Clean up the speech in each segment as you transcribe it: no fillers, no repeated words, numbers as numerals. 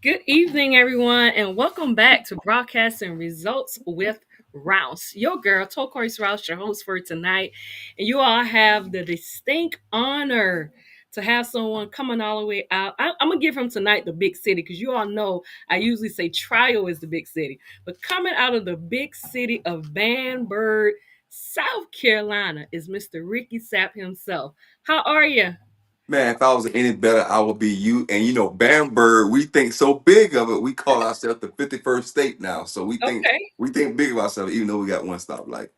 Good evening, everyone, and welcome back to Broadcasting Results with Rouse. Your girl, Turquoise Rouse, your host for tonight. And you all have the distinct honor to have someone coming all the way out. I'm going to give him tonight the big city because you all know I usually say Trio is the big city. But coming out of the big city of Banburg, South Carolina is Mr. Ricky Sapp himself. How are you? Man, if I was any better, I would be you. And Bamberg, we think so big of it. We call ourselves the 51st state now. So Okay. we think big of ourselves, even though we got one stop light.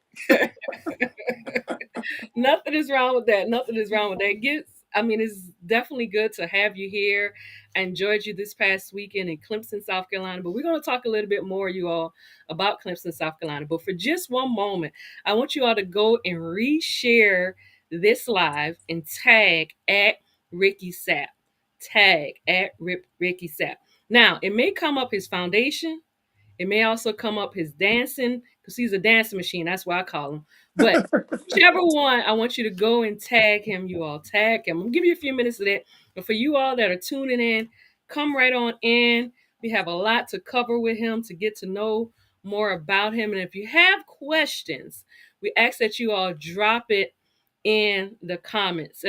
Nothing is wrong with that. Nothing is wrong with that. It's definitely good to have you here. I enjoyed you this past weekend in Clemson, South Carolina. But we're going to talk a little bit more, you all, about Clemson, South Carolina. But for just one moment, I want you all to go and reshare this live and tag at Ricky Sapp. Tag at Ricky Sapp. Now, it may come up his foundation. It may also come up his dancing because he's a dancing machine. That's why I call him. But whichever one, I want you to go and tag him. You all tag him. I'm gonna give you a few minutes of that. But for you all that are tuning in, come right on in. We have a lot to cover with him to get to know more about him. And if you have questions, we ask that you all drop it in the comments.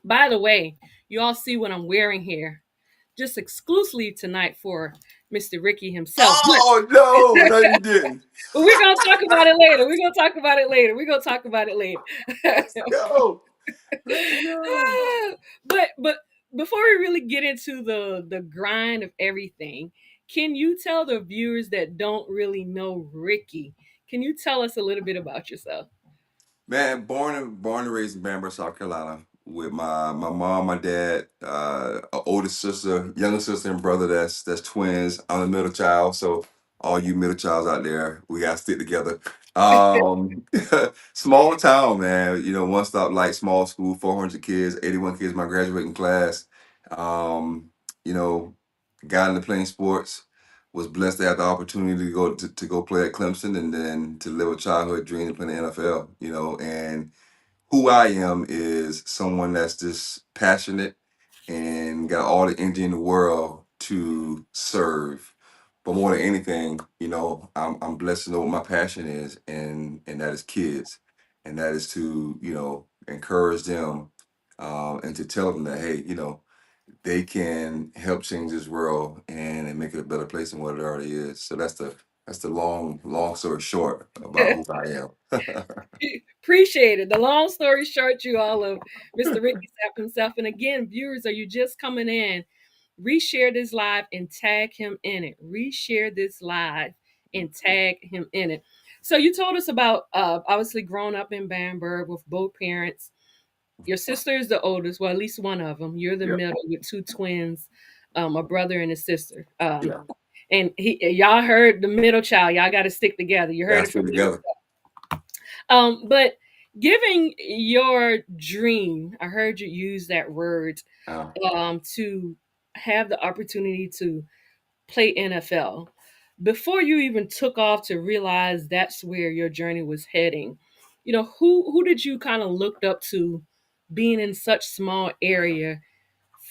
By the way, you all see what I'm wearing here, just exclusively tonight for Mr. Ricky himself. But Oh, no, no, you didn't. but we're gonna talk about it later. We're gonna talk about it later. We're gonna talk about it later. Let's go. Let's go. but before we really get into the grind of everything, can you tell the viewers that don't really know Ricky? Can you tell us a little bit about yourself? Man, born and raised in Bamberg, South Carolina, with my mom, my dad, a older sister, younger sister, and brother. That's twins. I'm the middle child, so all you middle childs out there, we gotta stick together. Um, Small town, man. One stop light, small school, 400 kids, 81 kids, my graduating class. Um, you know, got into playing sports. Was blessed to have the opportunity to go play at Clemson and then to live a childhood dream to play in the NFL. And who I am is someone that's just passionate and got all the energy in the world to serve. But more than anything, I'm blessed to know what my passion is, and that is kids, and that is to encourage them, and to tell them that, hey, they can help change this world and make it a better place than what it already is. So that's the long story short about who I am. Appreciate it. The long story short, you all of Mr. Ricky Sapp himself. And again, viewers, are you just coming in? Reshare this live and tag him in it. Reshare this live and tag him in it. So you told us about obviously growing up in Bamberg with both parents. Your sister is the oldest, well, at least one of them. You're the Yep. middle with two twins, a brother and a sister. Yeah. And y'all heard the middle child. Y'all got to stick together. You heard Gotta it stay from me. together. But giving your dream, I heard you use that word, Uh, to have the opportunity to play NFL. Before you even took off to realize that's where your journey was heading, who did you kind of looked up to, being in such small area,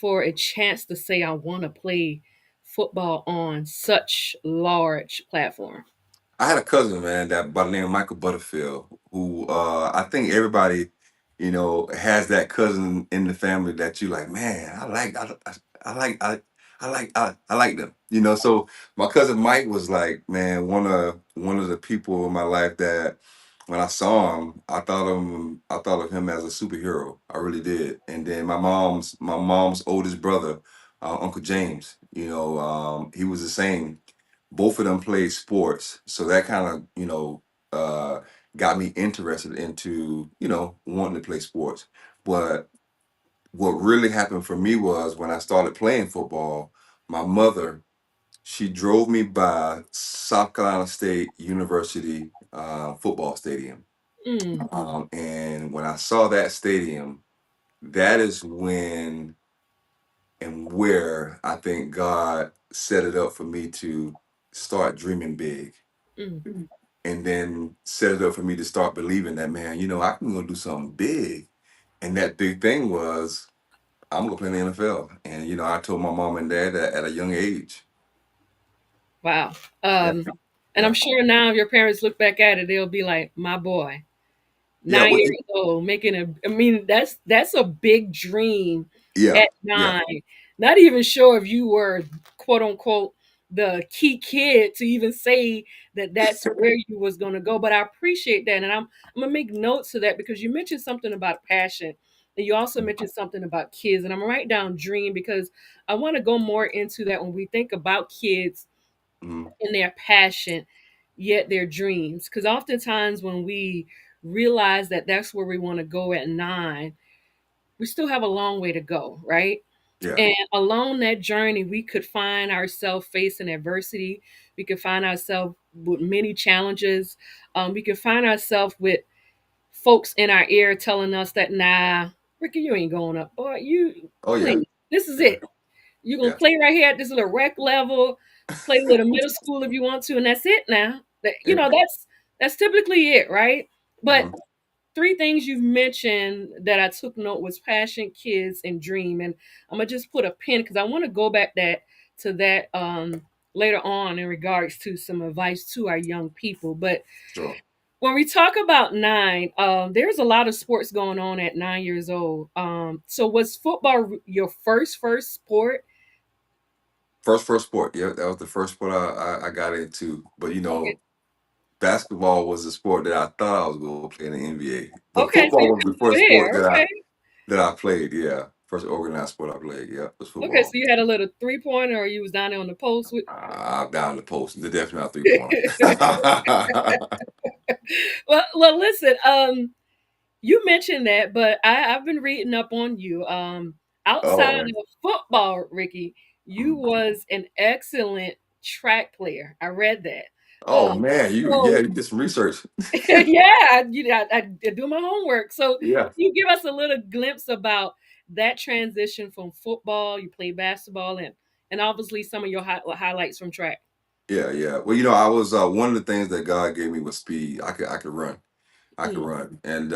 for a chance to say I want to play football on such large platform? I had a cousin, man, that by the name of Michael Butterfield, who I think everybody, has that cousin in the family that you like, man, I like, I like them. So my cousin Mike was like, man, one of the people in my life that when I saw him, I thought of him as a superhero. I really did. And then my mom's oldest brother, Uncle James, he was the same. Both of them played sports, so that kind of got me interested into wanting to play sports. But what really happened for me was when I started playing football, my mother, she drove me by South Carolina State University football stadium. Mm. And when I saw that stadium, that is when and where I think God set it up for me to start dreaming big, Mm. and then set it up for me to start believing that, man, I can go do something big. And that big thing was I'm gonna play in the NFL. And I told my mom and dad that at a young age. Wow. Yeah, And I'm yeah, sure now if your parents look back at it, they'll be like, my boy, yeah. 9 years old, making a, I mean, that's a big dream Yeah, at yeah. 9. Not even sure if you were quote unquote the key kid to even say that that's where you was going to go, but I appreciate that, and I'm going to make notes of that because you mentioned something about passion, and you also mentioned something about kids, and I'm going to write down dream because I want to go more into that when we think about kids Mhm. and their passion, yet their dreams. Because oftentimes when we realize that that's where we want to go at 9, we still have a long way to go, right? Yeah. And along that journey, we could find ourselves facing adversity. We could find ourselves with many challenges. We could find ourselves with folks in our ear telling us that, nah, Ricky, you ain't going up. Boy, you, Oh yeah, please, this is yeah, it. You're gonna yeah. play right here at this little rec level, play a little middle school if you want to, and that's it now. That Yeah. that's typically it, right? But Mhm. three things you've mentioned that I took note was passion, kids, and dream. And I'm gonna just put a pin because I want to go back that to that later on in regards to some advice to our young people. But Sure. when we talk about 9, there's a lot of sports going on at 9 years old. So was football your first sport? First sport. Yeah, that was the first sport I got into. But Okay. basketball was the sport that I thought I was going to play in the NBA. But Okay, so football you was the were first sport there. Okay. that I played. Yeah, first organized sport I played. Yeah, was Okay, so football. you had a little 3 pointer, or you was down there on the post with. I'm down the post. They're definitely not 3 pointer. Well, listen. You mentioned that, but I've been reading up on you. Oh Outside man. of football, Ricky, you Mhm. was an excellent track player. I read that. Oh man, So you did some research. yeah, I do my homework. So Yeah. you give us a little glimpse about that transition from football. You play basketball and obviously some of your highlights from track. Yeah, yeah. Well, I was one of the things that God gave me was speed. I could run. I could Mm. run. And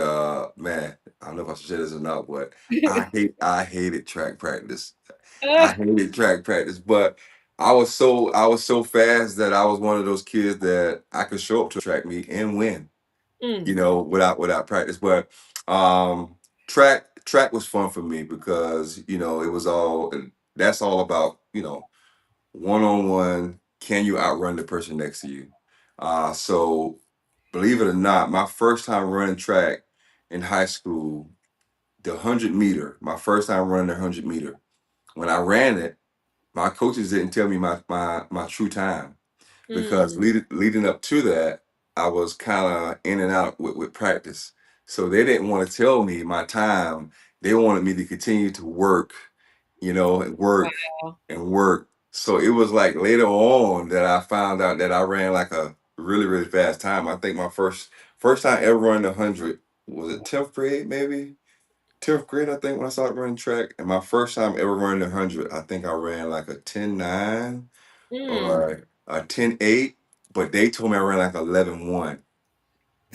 man, I don't know if I should say this or not, but I hated track practice. I Uh, hated track practice, but I was so fast that I was one of those kids that I could show up to a track meet and win, mm, without practice. But um track was fun for me because, it was all that's all about, one on one, can you outrun the person next to you? So believe it or not, my first time running track in high school, the 100 meter, my first time running the 100 meter, when I ran it, my coaches didn't tell me my true time because mm. leading up to that, I was kind of in and out with practice. So they didn't want to tell me my time. They wanted me to continue to work, and work Wow. and work. So it was like later on that I found out that I ran like a really, really fast time. I think my first time ever running 100 was it 10th grade, maybe? 10th grade, I think, when I started running track. And my first time ever running 100, I think I ran like a 10:9 Mm. or a 10:8. But they told me I ran like 11:1.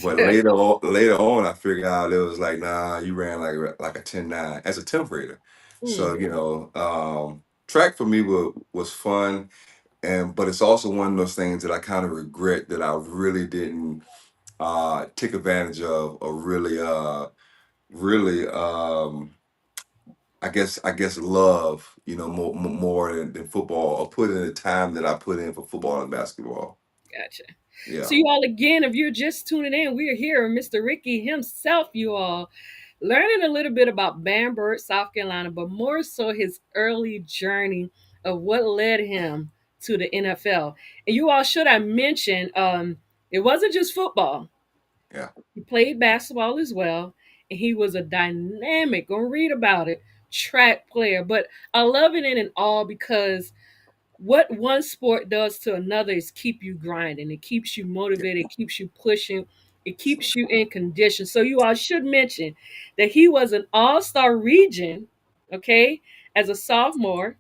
But later on, I figured out it was like, nah, you ran like a 10:9 as a 10th grader. So, Mm. track for me was fun, but it's also one of those things that I kind of regret that I really didn't take advantage of, or really I guess love, more than football, or put in the time that I put in for football and basketball. Gotcha. So, Yeah, you all, again, if you're just tuning in, we're here, Mr. Ricky himself, you all, learning a little bit about Bamberg, South Carolina, but more so his early journey of what led him to the NFL. And you all, should I mention, it wasn't just football. yeah, He played basketball as well, and he was a dynamic, go read about it, track player. But I love it in and all because what one sport does to another is keep you grinding. It keeps you yeah, motivated. It keeps you pushing. It sure. keeps you in condition. So you all should mention that he was an all-star region, okay, as a sophomore,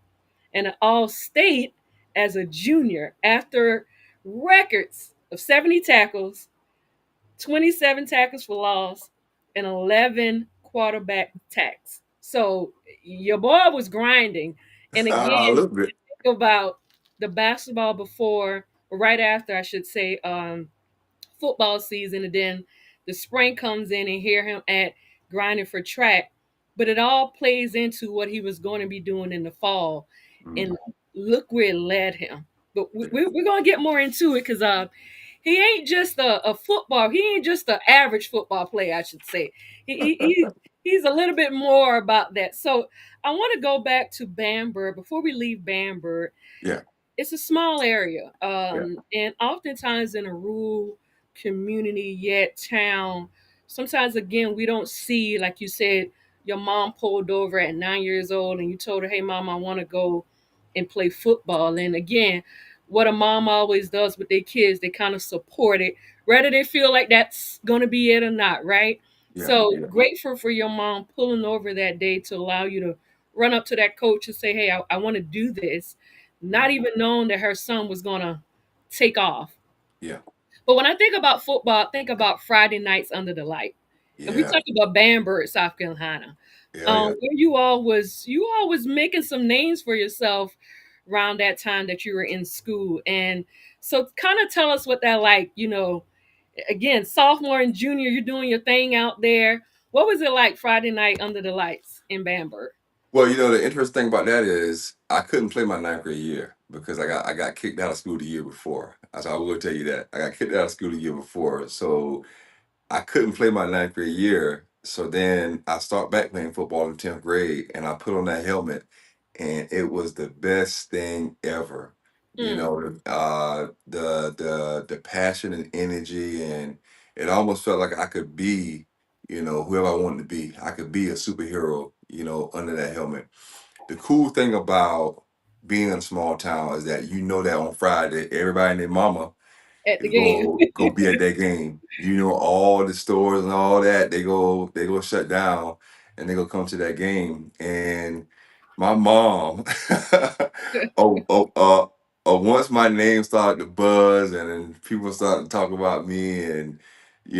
and an all-state as a junior after records of 70 tackles, 27 tackles for loss, and 11 quarterback sacks. So your boy was grinding. And A again, little bit. think about the basketball before, or right after, I should say, football season, and then the spring comes in and hear him at grinding for track. But it all plays into what he was going to be doing in the fall, and Mm, look where it led him. But yeah, we're gonna get more into it because he ain't just a football. He ain't just an average football player, I should say. He's a little bit more about that. So I want to go back to Bamberg before we leave Bamberg. yeah, It's a small area, yeah, and oftentimes in a rural community, yet town, sometimes again we don't see, like you said, your mom pulled over at 9 years old and you told her, hey mom, I want to go and play football. And again, what a mom always does with their kids, they kind of support it, whether they feel like that's going to be it or not, right? yeah, So yeah, grateful for your mom pulling over that day to allow you to run up to that coach and say, hey, I want to do this, not mm, even knowing that her son was going to take off. yeah, But when I think about football, I think about Friday nights under the light. And we yeah, talk about Bamberg, South Carolina. yeah, yeah. Where you all was making some names for yourself around that time that you were in school. And so kind of tell us what that like, again, sophomore and junior, you're doing your thing out there. What was it like Friday night under the lights in Bamberg? Well, the interesting thing about that is I couldn't play my ninth grade year because I got kicked out of school the year before. So I will tell you that I got kicked out of school the year before. So I couldn't play my ninth grade year. So then I start back playing football in 10th grade and I put on that helmet and it was the best thing ever. Mm, The passion and energy, and it almost felt like I could be, whoever I wanted to be. I could be a superhero, under that helmet. The cool thing about being in a small town is that that on Friday, everybody and their mama at the is game. go be at that game. All the stores and all that, they go shut down and they go come to that game. And my mom, once my name started to buzz and then people started to talk about me and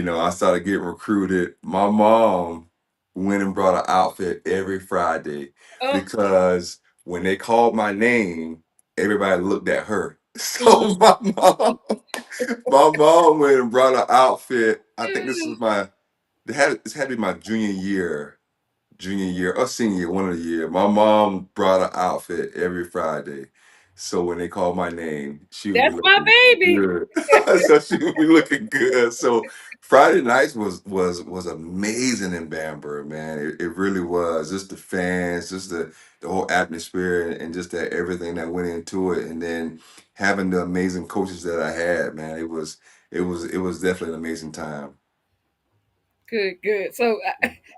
I started getting recruited, my mom went and brought an outfit every Friday Oh, because when they called my name, everybody looked at her. So mm. my mom went and brought an outfit. I think this had to be my junior year or senior year, one of the year. My mom brought an outfit every Friday. So when they called my name, she would be That's my looking baby. good. So she would be looking good. So Friday nights was amazing in Bamberg, man. It really was. Just the fans, just the whole atmosphere and just that everything that went into it. And then having the amazing coaches that I had, man, it was definitely an amazing time. Good, good. So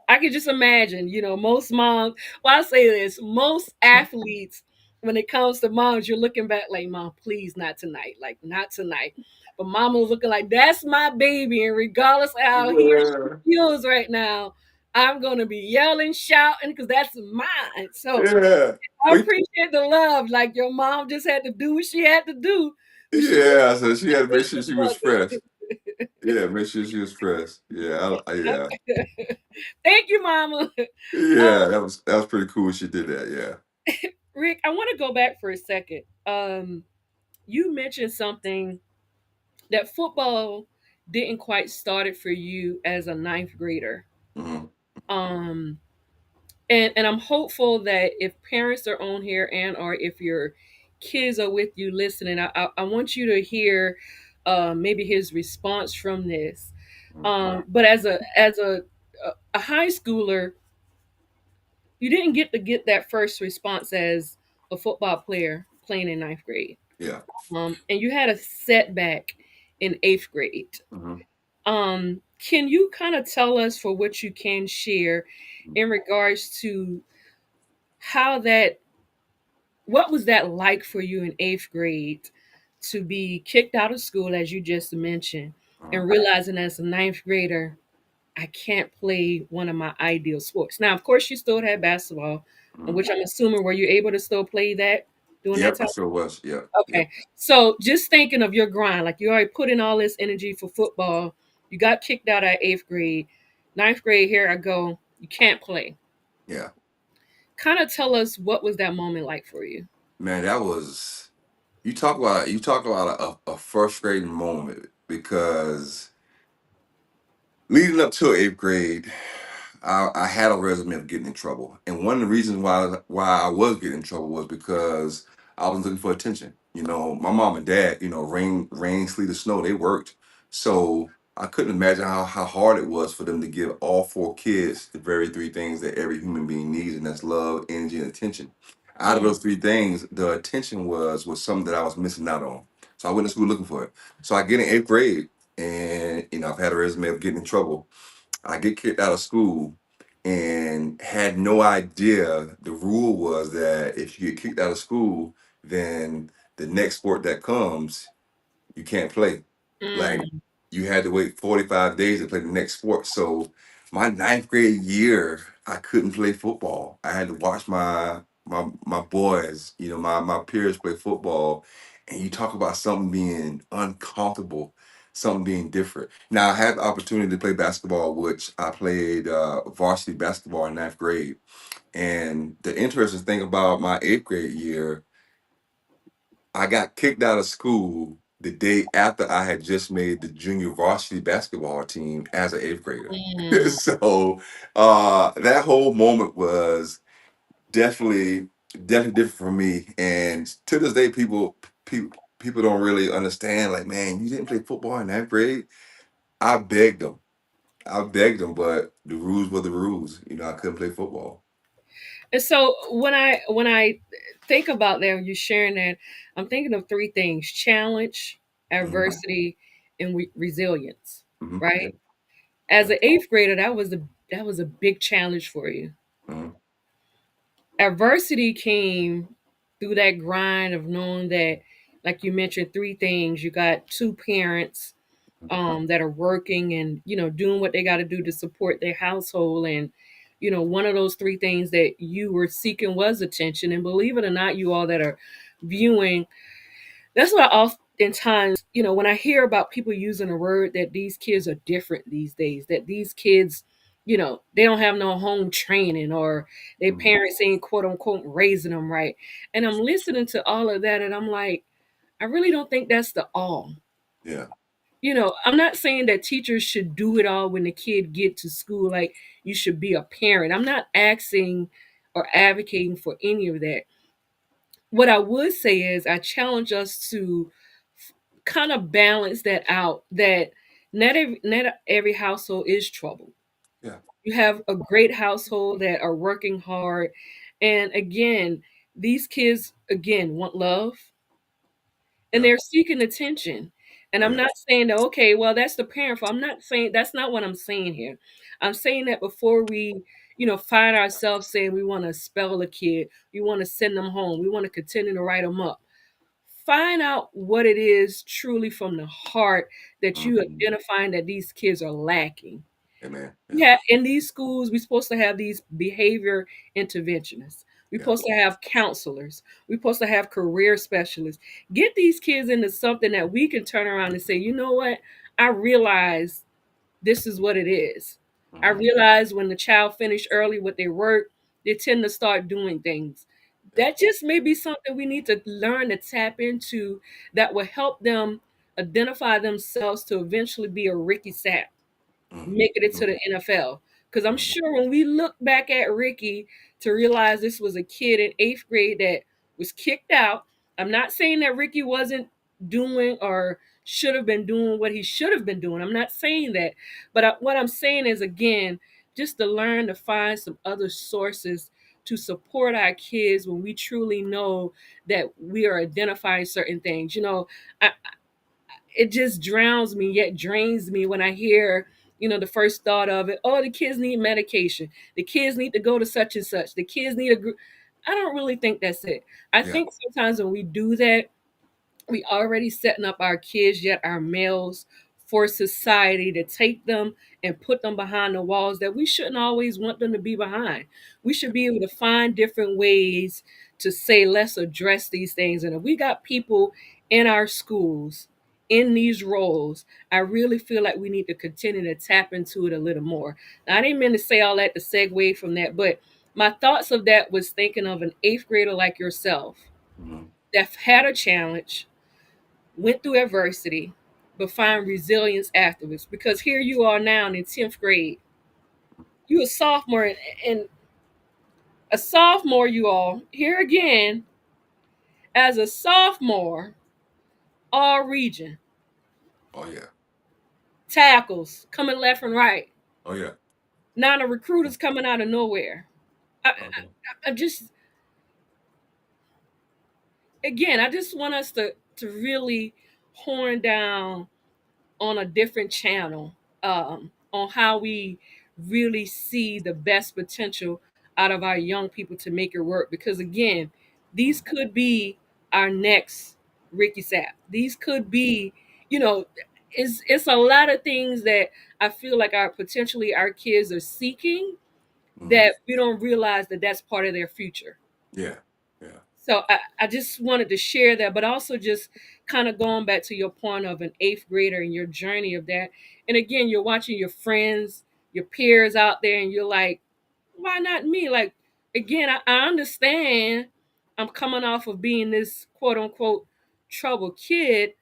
I could just imagine, most moms, well, I say this, most athletes, when it comes to moms, you're looking back like, mom, please not tonight. Like, not tonight. But mama was looking like, that's my baby. And regardless of how he or she Yeah. feels right now, I'm going to be yelling, shouting, because that's mine. So Yeah. I Well, appreciate the love. Like, your mom just had to do what she had to do, but she did yeah, so she had to make sure she was what fresh. she Yeah, make sure she was fresh. Yeah, yeah, wanted. Thank you, mama. yeah. That was pretty cool. She did that. Yeah. Rick, I want to go back for a second. You mentioned something that football didn't quite start it for you as a ninth grader. Hmm. Um, and I'm hopeful that if parents are on here and or if your kids are with you listening, I want you to hear maybe his response from this. But as a high schooler, you didn't get that first response as a football player playing in ninth grade. Yeah. And you had a setback in eighth grade. Hmm. Can you kind of tell us, for what you can share, in regards to how that, what was that like for you in eighth grade to be kicked out of school, as you just mentioned, and realizing as a ninth grader, I can't play one of my ideal sports. Now, of course, you still had basketball, Hmm. which I'm assuming, were you able to still play that during that Yep, time? it sure was. Yep. Yep. Okay. So just thinking of your grind, like you already put in all this energy for football. You got kicked out at eighth grade. Ninth grade, here I go. You can't play. Yeah. Kind of tell us what was that moment like for you? Man, that was you talk about a frustrating moment because leading up to eighth grade, I had a resume of getting in trouble, and one of the reasons why I was getting in trouble was because I was looking for attention. You know, my mom and dad, you know, rain, sleet, or snow, they worked, so I couldn't imagine how hard it was for them to give all four kids the very three things that every human being needs, and that's love, energy, and attention. Out of Mm, those three things, the attention was something that I was missing out on. So I went to school looking for it. So I get in eighth grade, and you know, I've had a resume of getting in trouble. I get kicked out of school and had no idea the rule was that if you get kicked out of school, then the next sport that comes, you can't play. Like mm, you had to wait 45 days to play the next sport. So my ninth grade year, I couldn't play football. I had to watch my boys, you know, my peers play football. And you talk about something being uncomfortable, something being different. Now I had the opportunity to play basketball, which I played varsity basketball in ninth grade. And the interesting thing about my eighth grade year, I got kicked out of school the day after I had just made the junior varsity basketball team as an eighth grader. mm. So that whole moment was definitely definitely different for me. And to this day, people don't really understand. Like, man, you didn't play football in ninth grade. I begged them. I begged them, but the rules were the rules. You know, I couldn't play football. And so when I think about that, you sharing that, I'm thinking of three things: challenge, Hmm. adversity, and resilience. Hmm. Yeah. Right? As Yeah. an eighth grader, that was a big challenge for you. Hmm. Adversity came through that grind of knowing that, like you mentioned, three things. You got two parents that are working and doing what they got to do to support their household, and one of those three things that you were seeking was attention. And believe it or not, you all that are viewing, that's what I oftentimes, when I hear about people using a word that these kids are different these days, that these kids, they don't have no home training, or their Hmm. parents ain't quote unquote raising them right. And I'm listening to all of that and I'm like, I really don't think that's the all. Yeah. I'm not saying that teachers should do it all when the kid get to school, like you should be a parent. I'm not asking or advocating for any of that. What I would say is I challenge us to kind of balance that out, that not every household is trouble. Yeah. You have a great household that are working hard. And again, these kids again want love, and Yeah. they're seeking attention. And Oh I'm yeah. not saying that, okay, well, that's the parent fault. I'm not saying that's not what I'm saying here. I'm saying that before we, find ourselves saying we want to expel a kid, we want to send them home, we want to continue to write them up, find out what it is truly from the heart that you Hmm. identifying that these kids are lacking. Amen. Yeah. Yeah, in these schools, we're supposed to have these behavior interventionists. We're Yeah. supposed to have counselors. We're supposed to have career specialists. Get these kids into something that we can turn around and say, you know what? I realize this is what it is. I Hmm. realize when the child finish early with their work, they tend to start doing things. Yeah. That just may be something we need to learn to tap into that will help them identify themselves to eventually be a Ricky Sapp, making it to Hmm. the NFL. Because I'm Hmm. sure when we look back at Ricky to realize this was a kid in eighth grade that was kicked out, I'm not saying that Ricky wasn't doing or should have been doing what he should have been doing. I'm not saying that. But what I'm saying is, again, just to learn to find some other sources to support our kids when we truly know that we are identifying certain things. I, it just drowns me yet drains me when I hear the first thought of it, oh, the kids need medication, the kids need to go to such and such, the kids need a group. I don't really think that's it. I Yeah. think sometimes when we do that, we already setting up our kids, yet our males, for society to take them and put them behind the walls that we shouldn't always want them to be behind. We should be able to find different ways to say, let's address these things. And if we got people in our schools in these roles, I really feel like we need to continue to tap into it a little more. Now, I didn't mean to say all that to segue from that, but my thoughts of that was thinking of an eighth grader like yourself Mhm. that had a challenge, went through adversity, but find resilience afterwards. Because here you are now in 10th grade. You a sophomore, and a sophomore, you all, here again, as a sophomore, all region, Oh yeah. tackles coming left and right. Oh yeah. Now the recruiters coming out of nowhere. Okay. I just, again, I just want us to really horn down on a different channel, on how we really see the best potential out of our young people to make it work. Because again, these could be our next Ricky Sapp. These could be, you know, it's a lot of things that I feel like our potentially our kids are seeking Mhm. that we don't realize that that's part of their future. Yeah. Yeah. So I just wanted to share that, but also just kind of going back to your point of an eighth grader and your journey of that. And again, you're watching your friends, your peers out there, and you're like, why not me? Like, again, I understand I'm coming off of being this quote unquote troubled kid,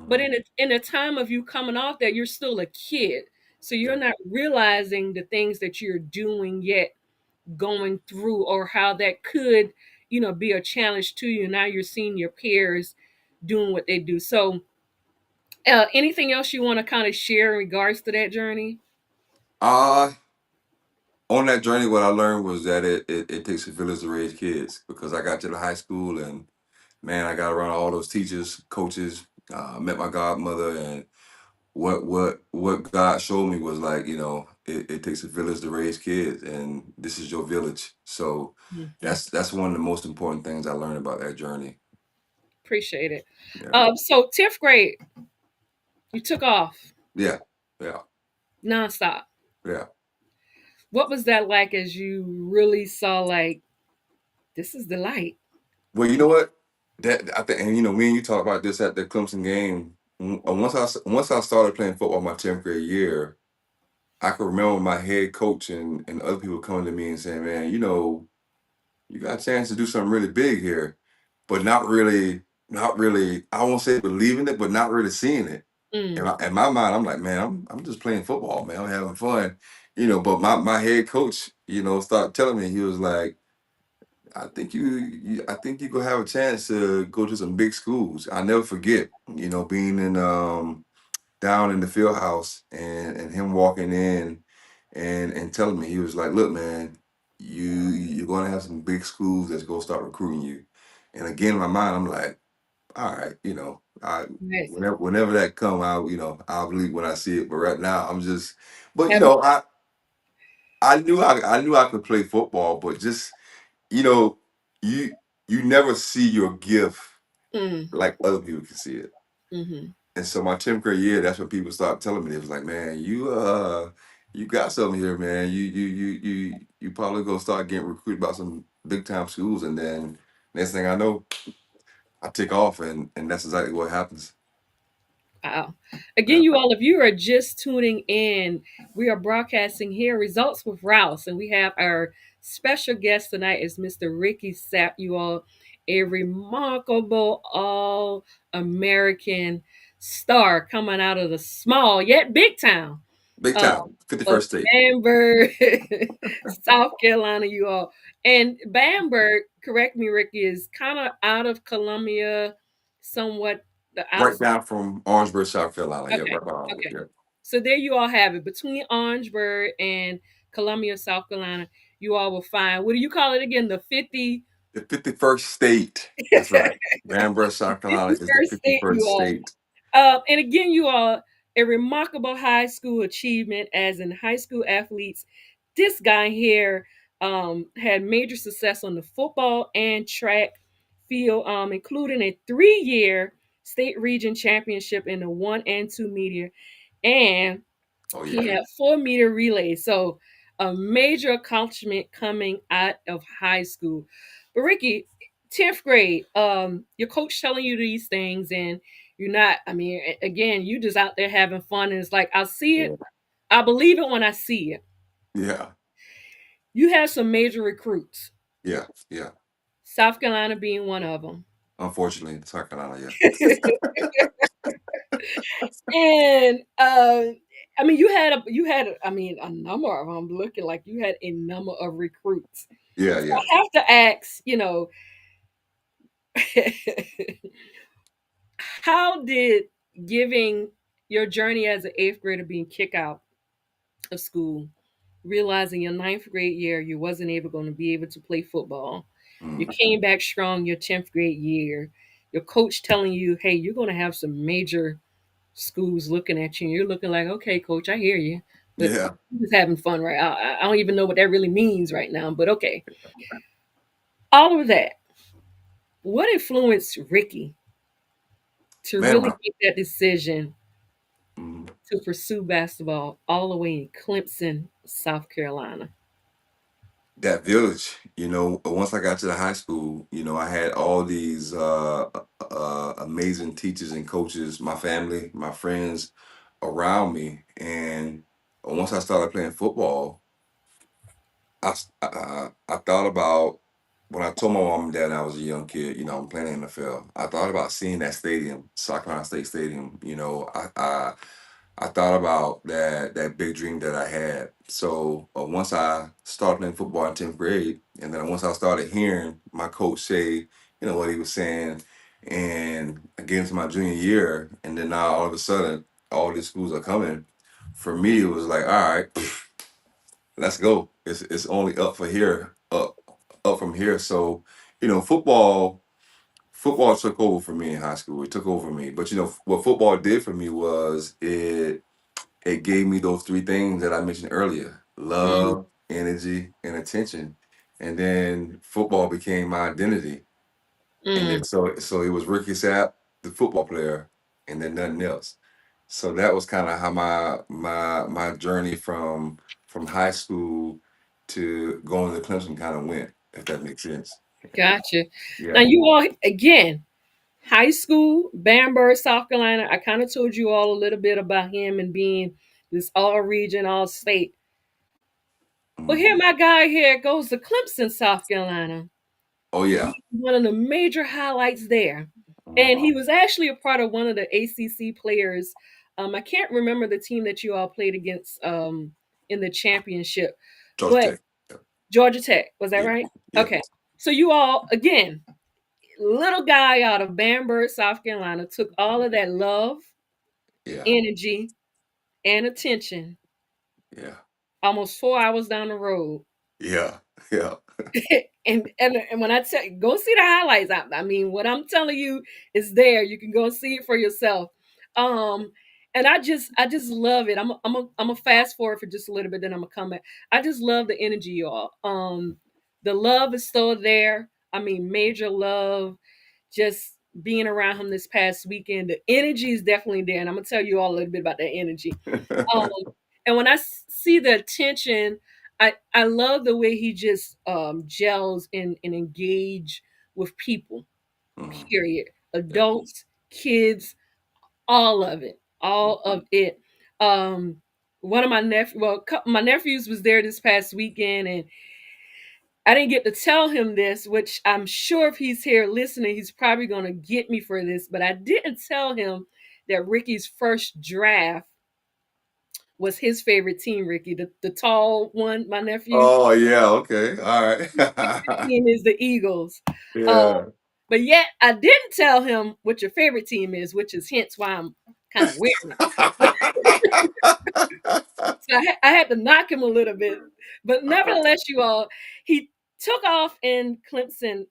but Mhm. in a time of you coming off that, you're still a kid. So you're Yeah. not realizing the things that you're doing yet going through or how that could be a challenge to you. Now you're seeing your peers doing what they do. So anything else you want to kind of share in regards to that journey? Uh on that journey, what I learned was that it takes a village to raise kids because I got to the high school and man, I got around all those teachers, coaches, met my godmother, and what God showed me was like, it takes a village to raise kids, and this is your village. So Mhm. that's one of the most important things I learned about that journey. Appreciate it. Yeah, So 10th grade, you took off yeah, yeah, nonstop. yeah. What was that like as you really saw like this is the light? Well, you know what? That I think, and me and you talked about this at the Clemson game. Once I started playing football my 10th grade year, I could remember my head coach and other people coming to me and saying, "Man, you got a chance to do something really big here," but not really. I won't say believing it, but not really seeing it. Mm, In my mind, I'm like, man, I'm just playing football, man. I'm having fun, But my head coach, started telling me he was like, I think you gonna have a chance to go to some big schools. I never forget, being in down in the field house and him walking in and telling me he was like, look, man, you're gonna have some big schools that's gonna start recruiting you. And again, in my mind, I'm like, all right, I nice. whenever that come out, I'll believe when I see it. But right now, I'm just, but Have I knew I could play football, but just you know, you you never see your gift mm, like other people can see it. hmm. And so my 10th grade year, that's what people started telling me. It was like, man, you got something here, man. You probably gonna start getting recruited by some big time schools, and then next thing I know, I take off, and that's exactly what happens. Wow. Again, Yeah. you all, if you are just tuning in, we are broadcasting here Results with Rouse, and we have our special guest tonight is Mr. Ricky Sapp, you all, a remarkable all American star coming out of the small yet big town Big uh, time, of 51st state. Bamberg, South Carolina, you all. And Bamberg, correct me, Ricky, is kind of out of Columbia, somewhat the Right outside. down from Orangeburg, South Carolina. Yeah, Okay. right by Orangeburg. Okay. Yeah. So there you all have it. Between Orangeburg and Columbia, South Carolina, you all will find, what do you call it again? The 50 The 51st state. That's right. Bamberg, South Carolina is the 51st state, you 51st all. state. And again, you all, a remarkable high school achievement as in high school athletes. This guy here had major success on the football and track field, including a 3-year state region championship in the 1 and 2 media. And Oh he yeah. had 4-meter relays. So a major accomplishment coming out of high school. But Ricky, 10th grade, your coach telling you these things and you're not, I mean, again, you just out there having fun and it's like, I'll see it. Yeah. I believe it when I see it. Yeah. You had some major recruits, Yeah, yeah. South Carolina being one of them. Unfortunately, South Carolina, yeah. And I mean, I mean, a number of them looking like you had a number of recruits. Yeah, So yeah. I have to ask, how did giving your journey as an eighth grader being kicked out of school, realizing your ninth grade year you wasn't able going to be able to play football, you Mm. came back strong your 10th grade year, your coach telling you, hey, you're going to have some major schools looking at you, and you're looking like, okay, coach, I hear you, but Yeah. I'm just having fun, right? I don't even know what that really means right now, but okay. All of that, what influenced Ricky to Man, really make that decision mm, to pursue basketball all the way in Clemson, South Carolina? that village, once I got to the high school, I had all these amazing teachers and coaches, my family, my friends around me. And once I started playing football, I thought about when I told my mom and dad I was a young kid, I'm playing in the NFL. I thought about seeing that stadium, South Carolina State Stadium. I thought about that big dream that I had. So once I started playing football in 10th grade, and then once I started hearing my coach say, what he was saying, and I get into my junior year, and then now all of a sudden all these schools are coming. For me, it was like, all right, let's go. It's only up for here, up from here. So, football took over for me in high school. It took over me. But what football did for me was it gave me those three things that I mentioned earlier: Mm, love, energy, and attention. And then football became my identity. And mm. then so it was Ricky Sapp, the football player, and then nothing else. So that was kind of how my journey from high school to going to Clemson kind of went, if that makes sense. Gotcha. Now, Yeah. you all, again, high school, Bamberg, South Carolina. I kind of told you all a little bit about him and being this all region, all state. But here, Hmm. my guy here goes to Clemson, South Carolina. Oh yeah. One of the major highlights there. And Mhm. he was actually a part of one of the ACC players. I can't remember the team that you all played against in the championship, Georgia but Tech. Georgia Tech, was that Yeah. right? Yeah. Okay. So you all, again, little guy out of Bamberg, South Carolina, took all of that love, Yeah. energy, and attention Yeah. almost 4 hours down the road. Yeah. Yeah. And when I tell you, go see the highlights. I mean, what I'm telling you is there. You can go see it for yourself. Um, and I just love it. I'm a fast forward for just a little bit, then I'm gonna come back. I just love the energy, y'all. The love is still there. I mean, major love. Just being around him this past weekend, the energy is definitely there, and I'm gonna tell you all a little bit about that energy. Um, and when I see the attention, I love the way he just gels and engage with people. Mhm. Period. Yeah. Adults, kids, all of it. Um, one of my my nephews was there this past weekend, and I didn't get to tell him this, which I'm sure if he's here listening, he's probably going to get me for this. But I didn't tell him that Ricky's first draft was his favorite team, Ricky, the tall one, my nephew. Oh yeah. Okay. All His favorite right. team is the Eagles. Uh, Yeah. but yet I didn't tell him what your favorite team is, which is hence why I'm kind of wearing it. So I had to knock him a little bit. But nevertheless, you all, he took off in Clemson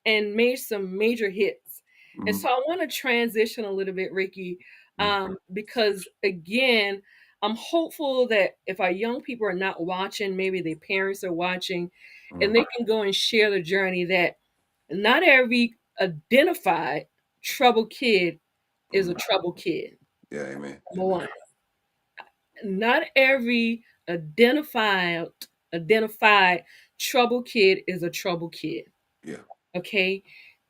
and made some major hits. And Mhm. so I want to transition a little bit, Ricky, Mhm. because again, I'm hopeful that if our young people are not watching, maybe their parents are watching, and Mhm. they can go and share the journey that not every identified troubled kid is a Mhm. troubled kid. Yeah. Amen. Number Amen. one, not every identified identified troubled kid is a troubled kid. Yeah. Okay.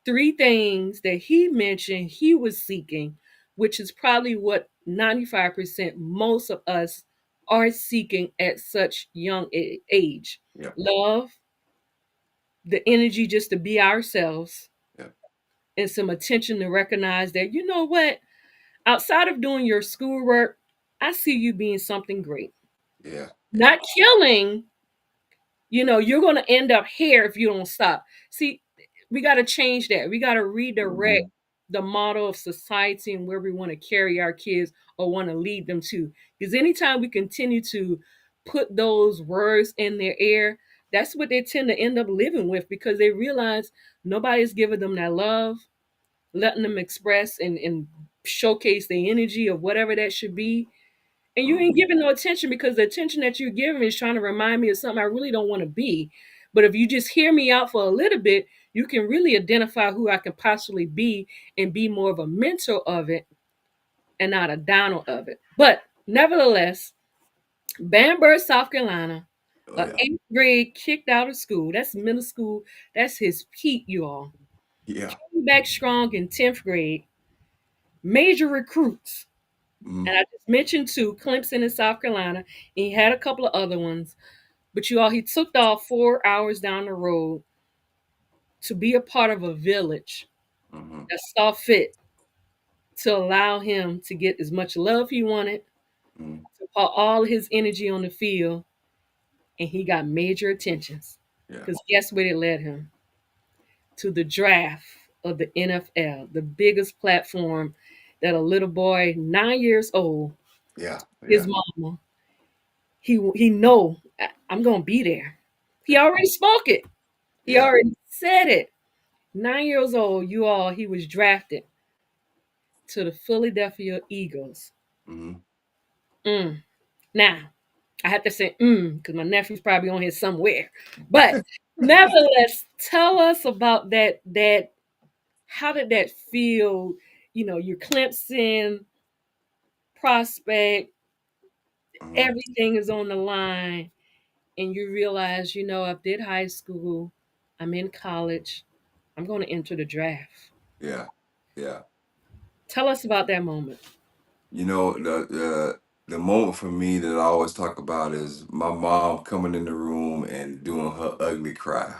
Three things that he mentioned he was seeking, which is probably what 95% most of us are seeking at such young age. Yeah. Love, the energy just to be ourselves, Yeah. and some attention to recognize that, you know what, outside of doing your schoolwork, I see you being something great. Yeah. Yeah. Not killing, you're going to end up here if you don't stop. See, we got to change that. We got to redirect Hmm. the model of society and where we want to carry our kids or want to lead them to. Because anytime we continue to put those words in their ear, that's what they tend to end up living with, because they realize nobody's giving them that love, letting them express and showcase the energy of whatever that should be. And you ain't Hmm. giving no attention, because the attention that you're giving is trying to remind me of something I really don't want to be. But if you just hear me out for a little bit, you can really identify who I can possibly be and be more of a mentor of it and not a downer of it. But nevertheless, Bamberg, South Carolina, Oh a yeah. eighth grade kicked out of school. That's middle school. That's his peak, you all. Yeah. Came back strong in 10th grade. Major recruits. Mm-hmm. And I just mentioned two, Clemson in South Carolina. And he had a couple of other ones. But you all, he took off 4 hours down the road to be a part of a village Mm-hmm. that saw fit to allow him to get as much love he wanted, Mm-hmm. to put all his energy on the field, and he got major attentions. Yeah. Because guess where it led him? To the draft of the NFL, the biggest platform that a little boy, 9 years old, Yeah. his Yeah. mama, he know I'm gonna be there. He Yeah. already spoke it. He Yeah. already said it. 9 years old, you all, he was drafted to the Philadelphia Eagles. Mm-hmm. Mm. Now, I have to say because my nephew's probably on here somewhere. But nevertheless, tell us about that. How did that feel? Your Clemson prospect, Mm-hmm. everything is on the line, and you realize, I did high school, I'm in college, I'm going to enter the draft. Yeah. Yeah. Tell us about that moment. The moment for me that I always talk about is my mom coming in the room and doing her ugly cry.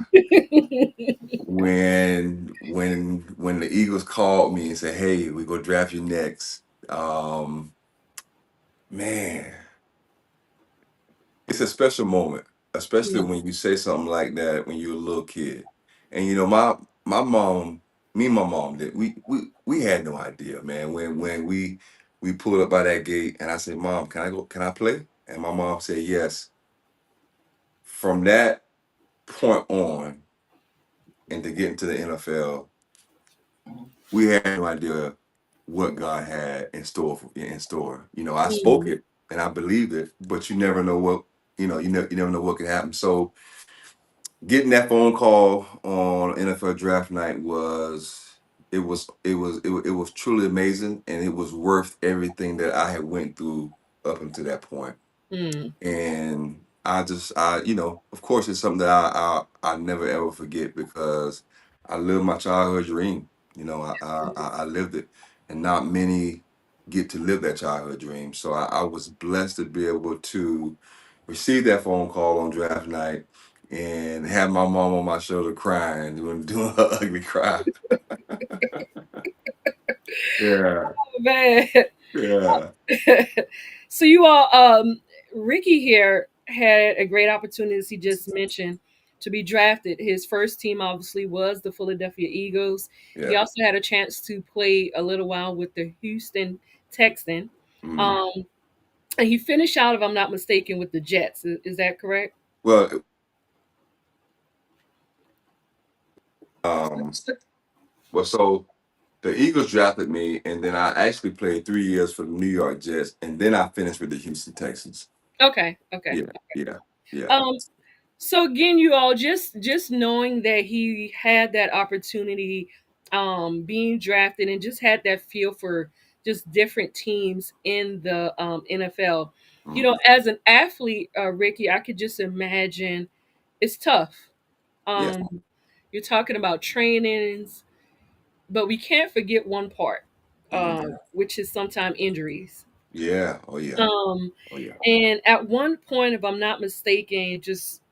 When the Eagles called me and said, "Hey, we go draft you next." Um, man, it's a special moment, especially Yeah. when you say something like that when you're a little kid. And my mom, me and my mom did we had no idea, man. When we pulled up by that gate and I said, "Mom, can I go? Can I play?" And my mom said yes. From that point on, and to get into the NFL, we had no idea what God had in store. I spoke Mm, it and I believed it, but you never know what you never know what could happen. So getting that phone call on NFL draft night was truly amazing, and it was worth everything that I had went through up until that point. mm, And of course, it's something that I never ever forget, because I lived my childhood dream. I lived it, and not many get to live that childhood dream. So I was blessed to be able to receive that phone call on draft night and have my mom on my shoulder crying, doing her ugly cry. Yeah, man. yeah, So you all, Ricky here had a great opportunity, as he just mentioned, to be drafted. His first team obviously was the Philadelphia Eagles. He yeah. also had a chance to play a little while with the Houston Texans. Mhm. Um, and he finished out, if I'm not mistaken, with the Jets. Is that correct? Well, um, so the Eagles drafted me, and then I actually played 3 years for the New York Jets, and then I finished with the Houston Texans. Okay, okay. Yeah, yeah, yeah, Um, so again, you all, just knowing that he had that opportunity, being drafted, and just had that feel for just different teams in the NFL. mhm, As an athlete, Ricky, I could just imagine it's tough. yeah, Um, you're talking about trainings, but we can't forget one part, mhm, which is sometimes injuries. Yeah. Oh yeah. Um, Oh yeah. and at one point, if I'm not mistaken, just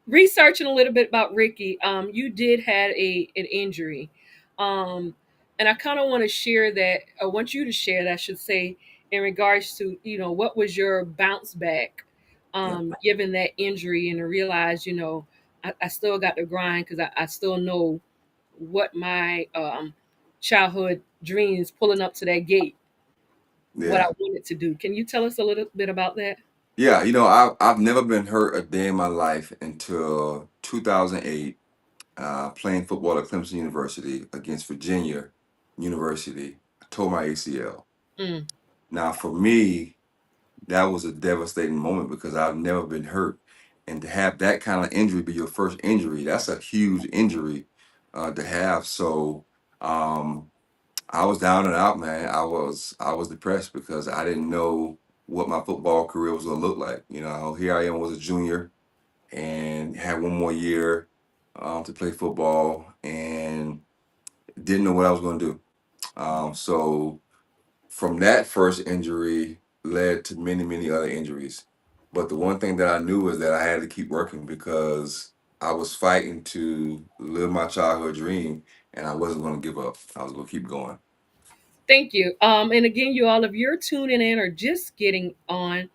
researching a little bit about Ricky, you did had an injury, um, and I kind of want to share that. I want you to share that, I should say, in regards to what was your bounce back, Yeah. given that injury, and to realize I still got to grind because I still know what my childhood dreams pulling up to that gate, what I Yeah. wanted to do. Can you tell us a little bit about that? Yeah. I've never been hurt a day in my life until 2008, playing football at Clemson University against Virginia University. I tore my ACL. Mm, Now, for me, that was a devastating moment because I've never been hurt, and to have that kind of injury be your first injury, that's a huge injury to have. So. Um, I was down and out, man. I was depressed because I didn't know what my football career was gonna look like. Here I am was a junior and had one more year to play football and didn't know what I was gonna do. So from that first injury led to many, many other injuries. But the one thing that I knew was that I had to keep working because I was fighting to live my childhood dream and I wasn't gonna give up. I was gonna keep going. thank you. And again, you all, if you're tuning in or just getting on,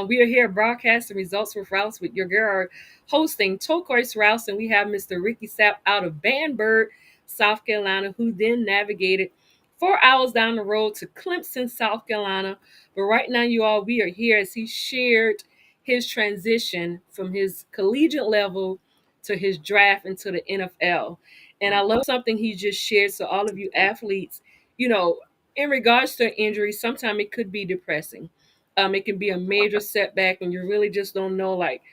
we are here broadcasting results with Rouse with your girl hosting Turquoise Rouse, and we have Mr. Ricky Sapp out of Banburg, South Carolina, who then navigated 4 hours down the road to Clemson, South Carolina. But right now, you all, we are here as he shared his transition from his collegiate level to his draft into the NFL. And I love something he just shared. So all of you athletes, you know, in regards to injury, sometimes it could be depressing. It can be a major setback, and you really just don't know, like,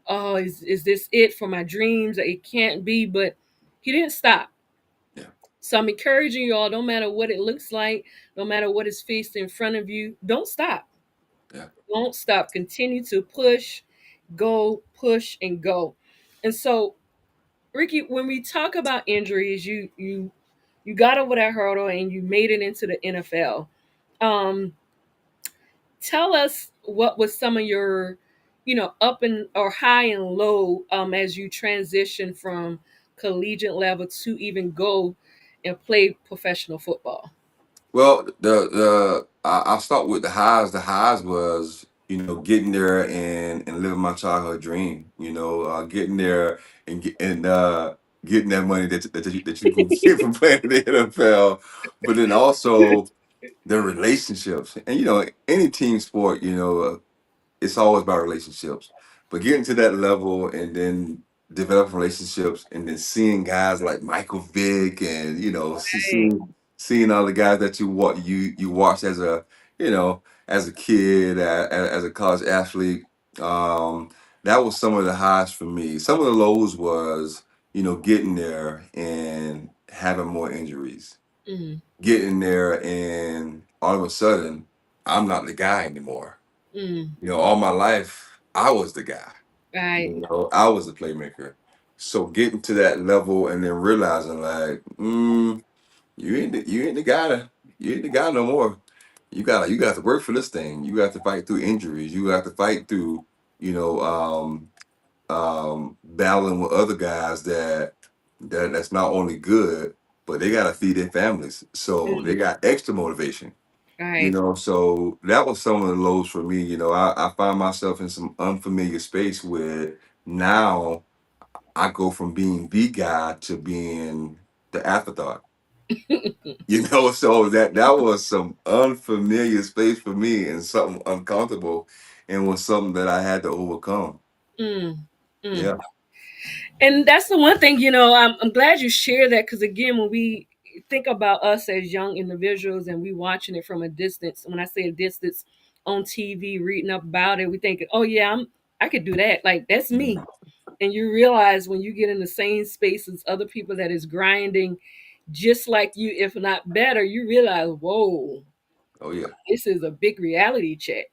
oh, is this it for my dreams? It can't be, but he didn't stop. Yeah, So I'm encouraging you all, no matter what it looks like, no matter what is faced in front of you, don't stop. yeah. Don't stop. Continue to push, go, push, and go. And so, Ricky, when we talk about injuries, you got over that hurdle and you made it into the NFL. Um, Tell us what was some of your, up and or high and low as you transition from collegiate level to even go and play professional football. Well, I'll start with the highs. The highs was getting there and living my childhood dream. Getting there and getting that money that you can get from playing in the NFL, but then also the relationships and any team sport. It's always about relationships. But getting to that level and then developing relationships and then seeing guys like Michael Vick and Right. seeing all the guys that you watched as a kid as a college athlete. Um, that was some of the highs for me. Some of the lows was getting there and having more injuries. Mm, Getting there and all of a sudden I'm not the guy anymore. mm, All my life, I was the guy. right. I was the playmaker. So getting to that level and then realizing like, you ain't the guy you ain't the guy no more. You got to work for this thing. You got to fight through injuries. You got to fight through, you know, battling with other guys that's not only good, but they gotta feed their families. So they Mm, got extra motivation. right. So that was some of the lows for me. I find myself in some unfamiliar space where now I go from being the guy to being the afterthought. So that was some unfamiliar space for me and something uncomfortable and was something that I had to overcome. Mm, mm. Yeah. And that's the one thing, I'm glad you share that because, again, when we think about us as young individuals and we watching it from a distance, when I say a distance on TV, reading up about it, we think, oh, yeah, I could do that. Like, that's me. And you realize when you get in the same space as other people that is grinding just like you, if not better, you realize, whoa, Oh yeah. this is a big reality check,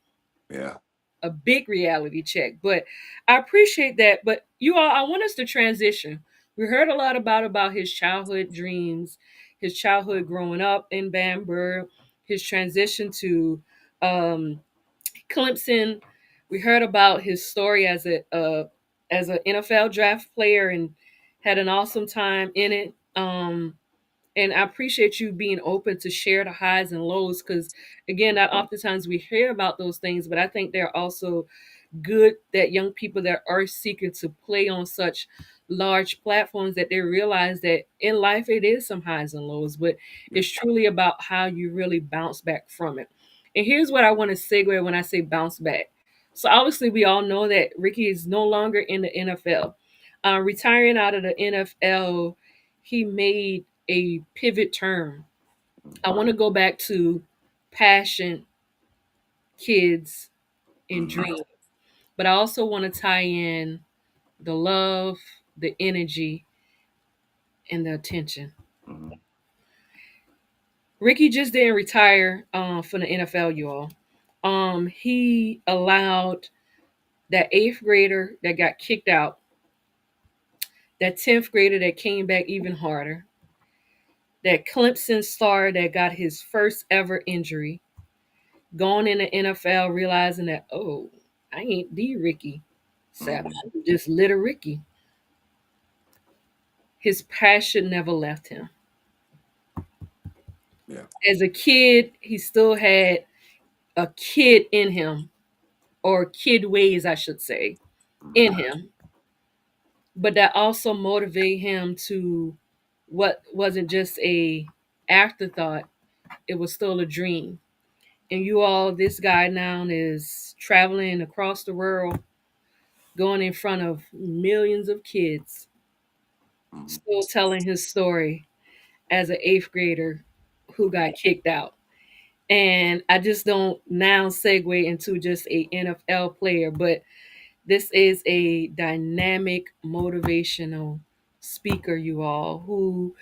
Yeah. a big reality check. But I appreciate that. But you all, I want us to transition. We heard a lot about his childhood dreams, his childhood growing up in Bamberg, his transition to um, Clemson. We heard about his story as an NFL draft player and had an awesome time in it. And I appreciate you being open to share the highs and lows because, again, not oftentimes we hear about those things, but I think they're also good that young people that are seeking to play on such large platforms that they realize that in life it is some highs and lows, but Yeah. it's truly about how you really bounce back from it. And here's what I want to segue when I say bounce back. So obviously we all know that Ricky is no longer in the NFL. Retiring out of the NFL, he made a pivot turn. I want to go back to passion, kids, and Mm-hmm. dreams. But I also want to tie in the love, the energy, and the attention. Mm-hmm. Ricky just didn't retire from the NFL, you all. He allowed that eighth grader that got kicked out, that 10th grader that came back even harder, that Clemson star that got his first ever injury, going in the NFL realizing that, oh, I ain't the Ricky Sapp. Mm-hmm. I'm just little Ricky. His passion never left him. Yeah. As a kid, he still had a kid in him, or kid ways, I should say, Mm-hmm. in him. But that also motivated him to what wasn't just a afterthought, it was still a dream. And you all, this guy now is traveling across the world, going in front of millions of kids, Mm-hmm. still telling his story as an eighth grader who got kicked out. And I just don't now segue into just a NFL player, but this is a dynamic, motivational speaker, you all, who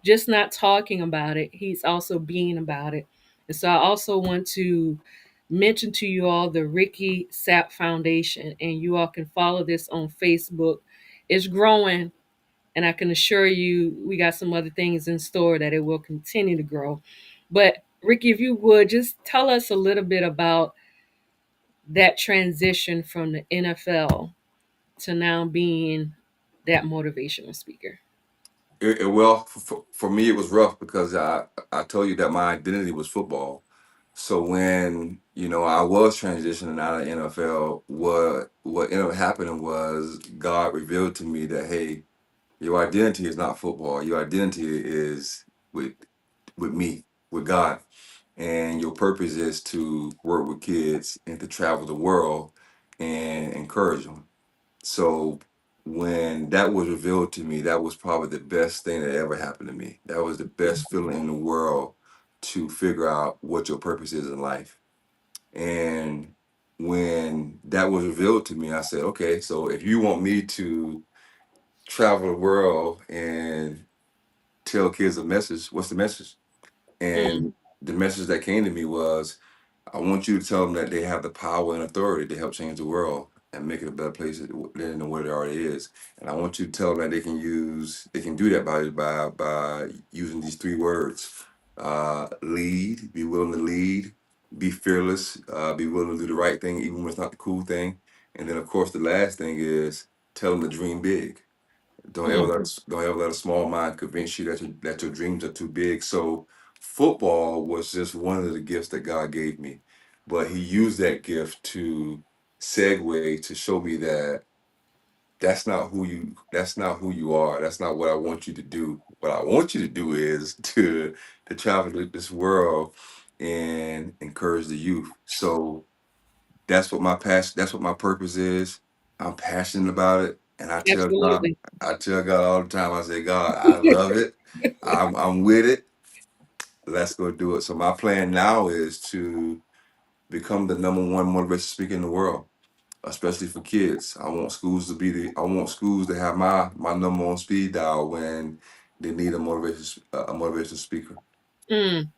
just not talking about it, he's also being about it. And so I also want to mention to you all the Ricky Sapp Foundation, and you all can follow this on Facebook. It's growing, and I can assure you we got some other things in store that it will continue to grow. But Ricky, if you would just tell us a little bit about that transition from the NFL to now being that motivational speaker. Well, for me, it was rough because I told you that my identity was football. So when I was transitioning out of NFL, what ended up happening was God revealed to me that, hey, your identity is not football. Your identity is with me, with God, and your purpose is to work with kids and to travel the world and encourage them. So when that was revealed to me, that was probably the best thing that ever happened to me. That was the best feeling in the world, to figure out what your purpose is in life. And when that was revealed to me, I said, okay, so if you want me to travel the world and tell kids a message, what's the message? Mm, And the message that came to me was, I want you to tell them that they have the power and authority to help change the world and make it a better place than what it already is. And I want you to tell them that they can do that by using these three words: lead, be willing to lead; be fearless, be willing to do the right thing even when it's not the cool thing; and then of course the last thing is tell them to dream big. mm, Don't ever let a small mind convince you that your dreams are too big. So football was just one of the gifts that God gave me, but He used that gift to segue to show me that that's not who you are. That's not what I want you to do. What I want you to do is to travel this world and encourage the youth. So that's what my purpose is. I'm passionate about it. And absolutely. I tell God all the time, I say, God, I love it. I'm with it. Let's go do it. So my plan now is to become the number one motivational speaker in the world, especially for kids. I want schools to have my number on speed dial when they need a motivational speaker. Mm.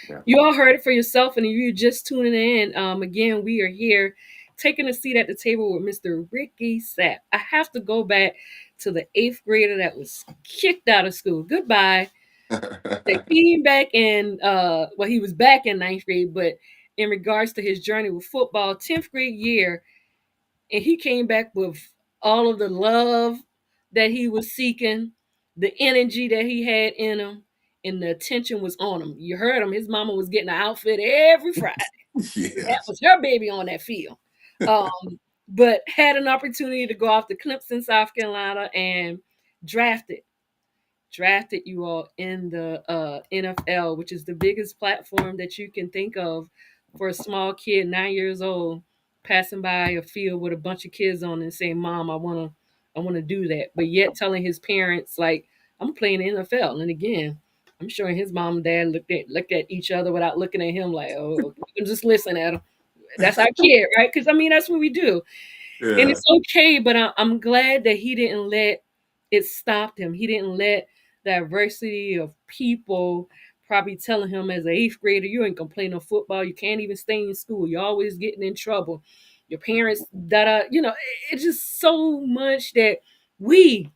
Yeah. You all heard it for yourself, and if you're just tuning in, again, we are here taking a seat at the table with Mr. Ricky Sapp. I have to go back to the eighth grader that was kicked out of school. Goodbye. That came back in well, he was back in ninth grade, but in regards to his journey with football, 10th grade year, and he came back with all of the love that he was seeking, the energy that he had in him, and the attention was on him. You heard him. His mama was getting an outfit every Friday. That Yes. was her baby on that field. But had an opportunity to go off to Clemson, South Carolina, and drafted drafted you all in the NFL, which is the biggest platform that you can think of for a small kid, 9 years old, passing by a field with a bunch of kids on and saying, "Mom, I wanna do that," but yet telling his parents like, "I'm playing in the NFL." And again, I'm sure his mom and dad looked at each other without looking at him like, "Oh, just listen at him." That's our kid, right? Because I mean, that's what we do. And Yeah. it's okay, but I'm glad that he didn't let it stop him. He didn't let diversity of people probably telling him as an eighth grader, you ain't gonna play no football. You can't even stay in school. You're always getting in trouble. Your parents, it's just so much that we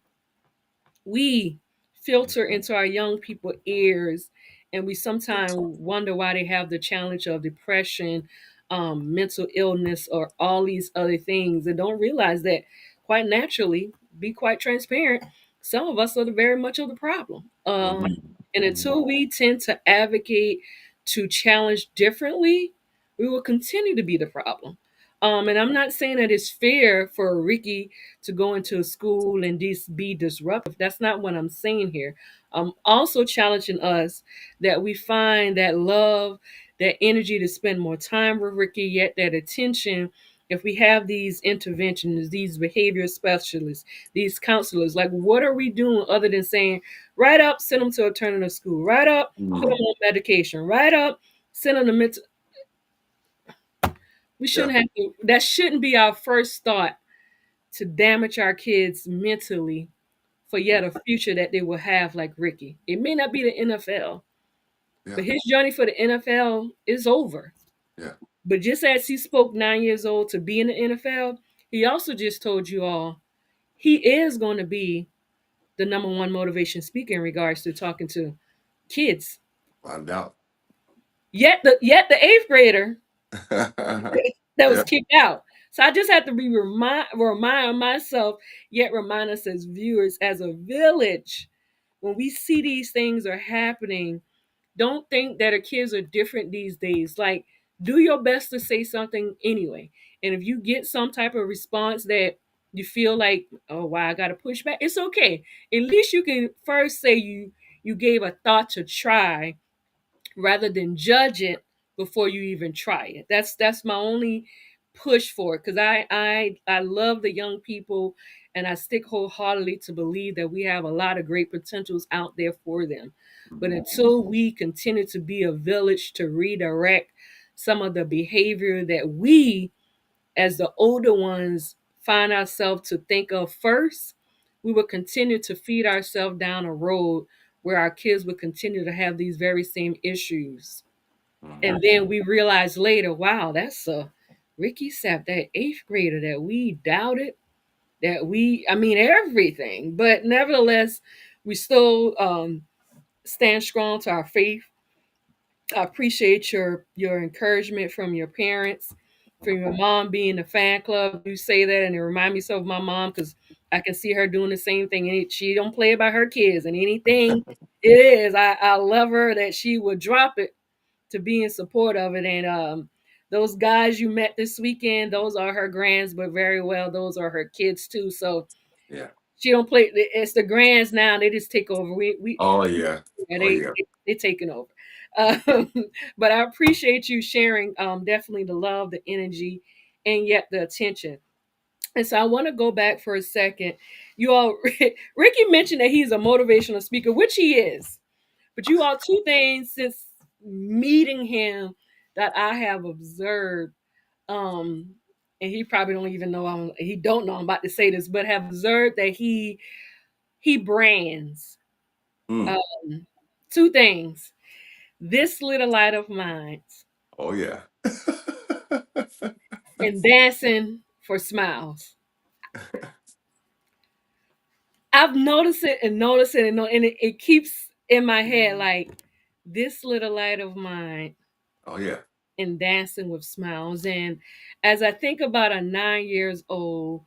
we filter into our young people ears, and we sometimes wonder why they have the challenge of depression, mental illness, or all these other things, and don't realize that quite naturally, be quite transparent, some of us are the very much of the problem. Mhm. And Mhm. until we tend to advocate to challenge differently, we will continue to be the problem. And I'm not saying that it's fair for Ricky to go into a school and be disruptive. That's not what I'm saying here. I'm also challenging us that we find that love, that energy to spend more time with Ricky, yet that attention. If we have these interventions, these behavior specialists, these counselors, like what are we doing other than saying, right up, send them to alternative school, right up, put them Mhm. on medication, right up, send them to mental. We Yeah. shouldn't have to, that shouldn't be our first thought to damage our kids mentally for yet a future that they will have like Ricky. It may not be the NFL, Yeah. but his journey for the NFL is over. Yeah. But just as he spoke 9 years old to be in the NFL, he also just told you all he is going to be the number one motivation speaker in regards to talking to kids. Find out. Yet the eighth grader that was Yeah. kicked out. So I just have to remind myself, yet remind us as viewers, as a village, when we see these things are happening, don't think that our kids are different these days. Like, do your best to say something anyway. And if you get some type of response that you feel like, oh wow, I gotta push back, it's okay. At least you can first say you gave a thought to try rather than judge it before you even try it. That's my only push for it because I love the young people and I stick wholeheartedly to believe that we have a lot of great potentials out there for them. But Mhm. until we continue to be a village to redirect some of the behavior that we as the older ones find ourselves to think of first, we will continue to feed ourselves down a road where our kids will continue to have these very same issues. And Mhm. then we realize later, wow, that's a Ricky Sapp, that eighth grader that we doubted, I mean, everything. But nevertheless, we still stand strong to our faith. I appreciate your encouragement from your parents, from your mom being in the fan club. You say that, and it reminds me so of my mom because I can see her doing the same thing. And she don't play about her kids, and anything it is, I love her that she would drop it to be in support of it. And those guys you met this weekend, those are her grands, but very well, those are her kids too. So Yeah. she don't play. It's the grands now. They just take over. We Oh yeah. yeah, Oh yeah. they taking over. Um, but I appreciate you sharing definitely the love, the energy, and yet the attention. And so I want to go back for a second. You all, Ricky mentioned that he's a motivational speaker, which he is. But you all, two things since meeting him that I have observed, um, and he probably don't even know he don't know I'm about to say this, but have observed that he brands Mm. um, two things. This little light of mine Oh yeah. and dancing for smiles. I've noticed it and noticed it and it keeps in my head like this little light of mine Oh yeah. and dancing with smiles. And as I think about a 9 years old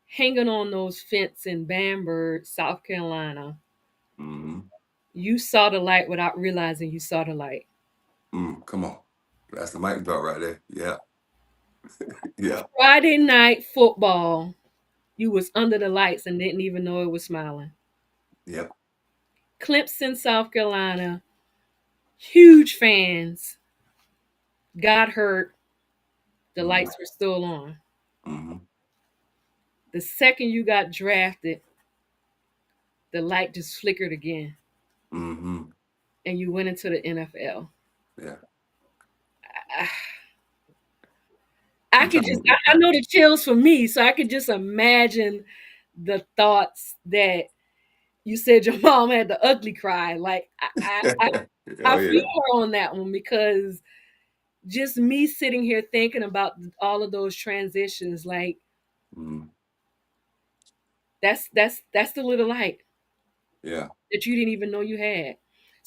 hanging on those fence in Bamberg, South Carolina, Mm-hmm. you saw the light without realizing you saw the light. Come on. That's the mic drop right there. Yeah. Yeah. Friday night football, you was under the lights and didn't even know it was smiling. Yep. Clemson, South Carolina, huge fans, got hurt, the Mm-hmm. lights were still on. Mm-hmm. The second you got drafted, the light just flickered again Mm-hmm. and you went into the NFL. Yeah. I, I You could trying to just, make me I cry. know the chills for me, so I could just imagine the thoughts that you said your mom had the ugly cry. Like, Oh I feel yeah. her on that one because just me sitting here thinking about all of those transitions, like, Mm, that's the little light yeah. that you didn't even know you had.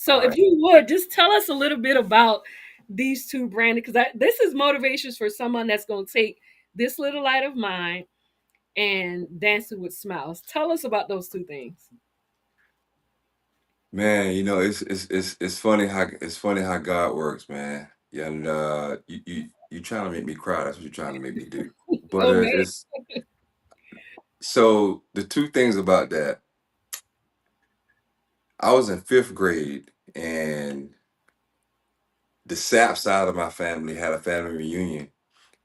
All So if right. you would just tell us a little bit about these two branded, because this is motivations for someone that's going to take this little light of mine and dancing with smiles. Tell us about those two things. Man, it's funny how God works, man. Yeah, and you trying to make me cry. That's what you're trying to make me do. But Oh man. it's so the two things about that. I was in fifth grade, and the Sapp side of my family had a family reunion,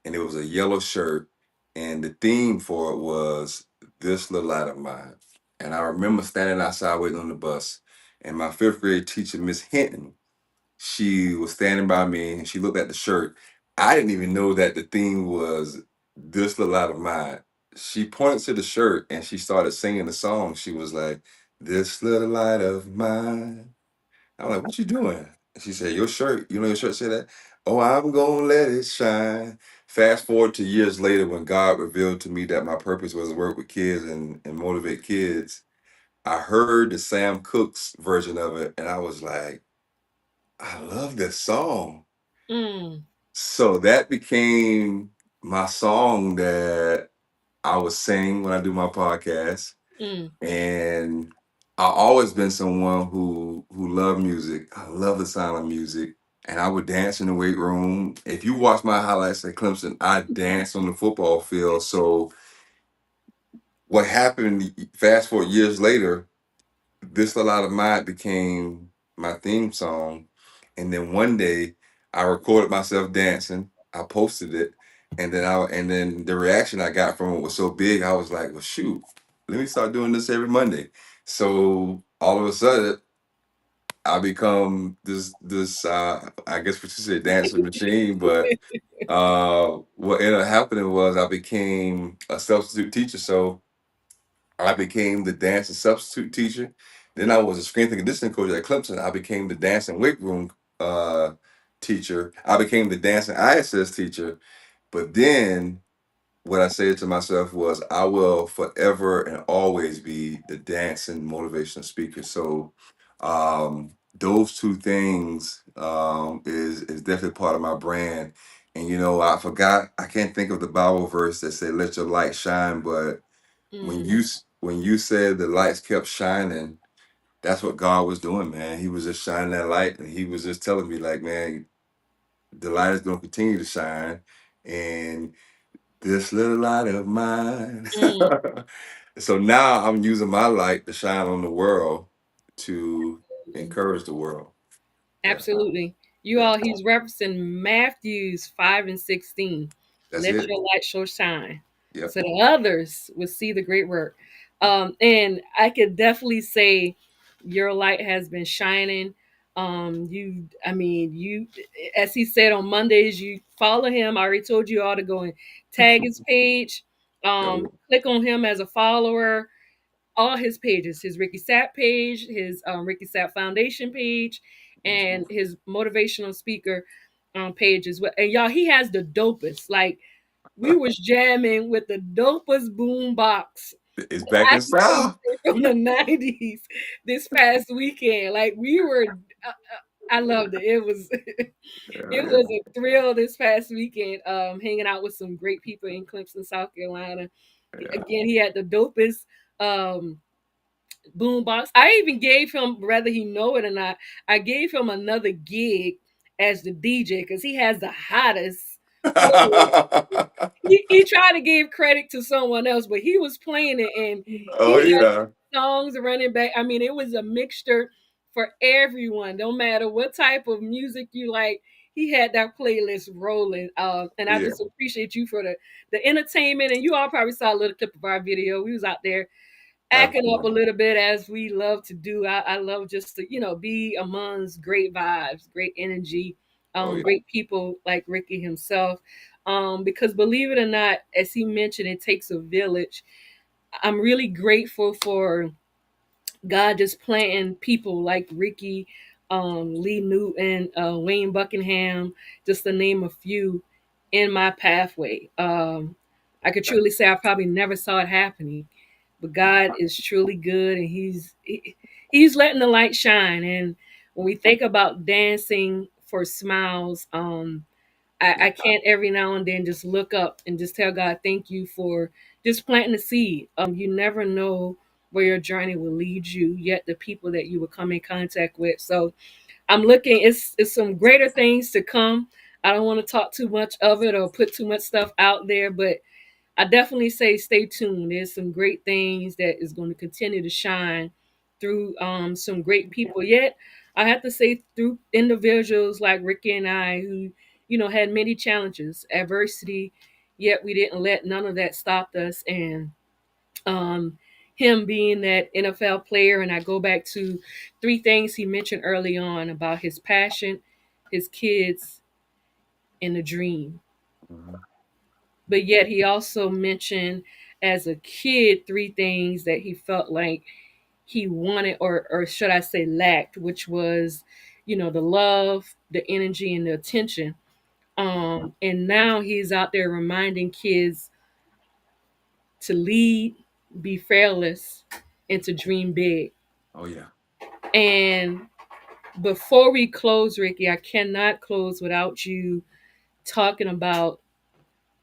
and it was a yellow shirt, and the theme for it was "This Little Light of Mine." And I remember standing outside waiting on the bus, and my fifth grade teacher, Miss Hinton, she was standing by me and she looked at the shirt. I didn't even know that the theme was "This Little Light of Mine." She pointed to the shirt and she started singing the song. She was like, "This little light of mine." I'm like, "What you doing?" And she said, "Your shirt, you know your shirt say that? Oh, I'm gonna let it shine." Fast forward to years later when God revealed to me that my purpose was to work with kids and motivate kids. I heard the Sam Cooke's version of it and I was like, I love this song. Mm, So that became my song that I would sing when I do my podcast. mm, And I've always been someone who loved music. I love the sound of music. And I would dance in the weight room. If you watch my highlights at Clemson, I danced on the football field. So what happened fast forward years later, This A Lot of Mine became my theme song. And then one day I recorded myself dancing. I posted it. And then the reaction I got from it was so big, I was like, well shoot, let me start doing this every Monday. So all of a sudden I become this I guess what you said dancing machine, but what ended up happening was I became a substitute teacher. So I became the dance and substitute teacher. Then I was a strength and conditioning coach at Clemson. I became the dance and weight room uh, teacher. I became the dance and ISS teacher. But then what I said to myself was, I will forever and always be the dance and motivational speaker. So those two things is definitely part of my brand. And I forgot, I can't think of the Bible verse that said, "Let your light shine," but mm, when you said the lights kept shining, that's what God was doing, man. He was just shining that light, and He was just telling me, like, man, the light is going to continue to shine, and this little light of mine. mm. So now I'm using my light to shine on the world to Absolutely. encourage the world. Yeah, Absolutely. You yeah, all, he's referencing Matthews 5 and 16. that's Let it. your light show shine Yep. so that others will see the great work. And I could definitely say your light has been shining. You, as he said on Mondays, you follow him. I already told you all to go and tag his page, Yo, click on him as a follower, all his pages, his Ricky Sapp page, his Ricky Sapp Foundation page, and his motivational speaker page as well. And y'all, he has the dopest. Like we was jamming with the dopest boom box. it's back I in style. from the 90s this past weekend. Like we were I loved it. It was it Yeah, was a thrill this past weekend, hanging out with some great people in Clemson, South Carolina. yeah. Again, he had the dopest um boombox. I even gave him, whether he know it or not, I gave him another gig as the DJ because he has the hottest playlist. He tried to give credit to someone else, but he was playing it and Oh he had yeah, songs running back. I mean, it was a mixture for everyone, no matter what type of music you like. He had that playlist rolling. And I yeah. just appreciate you for the entertainment. And you all probably saw a little clip of our video. We was out there acting up a Absolutely. little bit as we love to do. I love just to, be amongst great vibes, great energy, Oh yeah. great people like Ricky himself. Because believe it or not, as he mentioned, it takes a village. I'm really grateful for God just planting people like Ricky, Lee Newton, Wayne Buckingham, just to name a few, in my pathway. I could truly say I probably never saw it happening, but God is truly good, and He's letting the light shine. And when we think about dancing for smiles, I Yeah. can't every now and then just look up and just tell God, thank you for just planting the seed. You never know where your journey will lead you, yet the people that you will come in contact with. So I'm looking, it's some greater things to come. I don't want to talk too much of it or put too much stuff out there, but I definitely say stay tuned. There's some great things that is going to continue to shine through some great people. Yet I have to say through individuals like Ricky and I who, had many challenges, adversity, yet we didn't let none of that stop us. And um, him being that NFL player, and I go back to three things he mentioned early on about his passion, his kids, and the dream. Mhm. But yet he also mentioned as a kid three things that he felt like he wanted, or should I say lacked, which was, the love, the energy, and the attention. And now he's out there reminding kids to lead, be fearless, and to dream big. Oh yeah. And before we close, Ricky, I cannot close without you talking about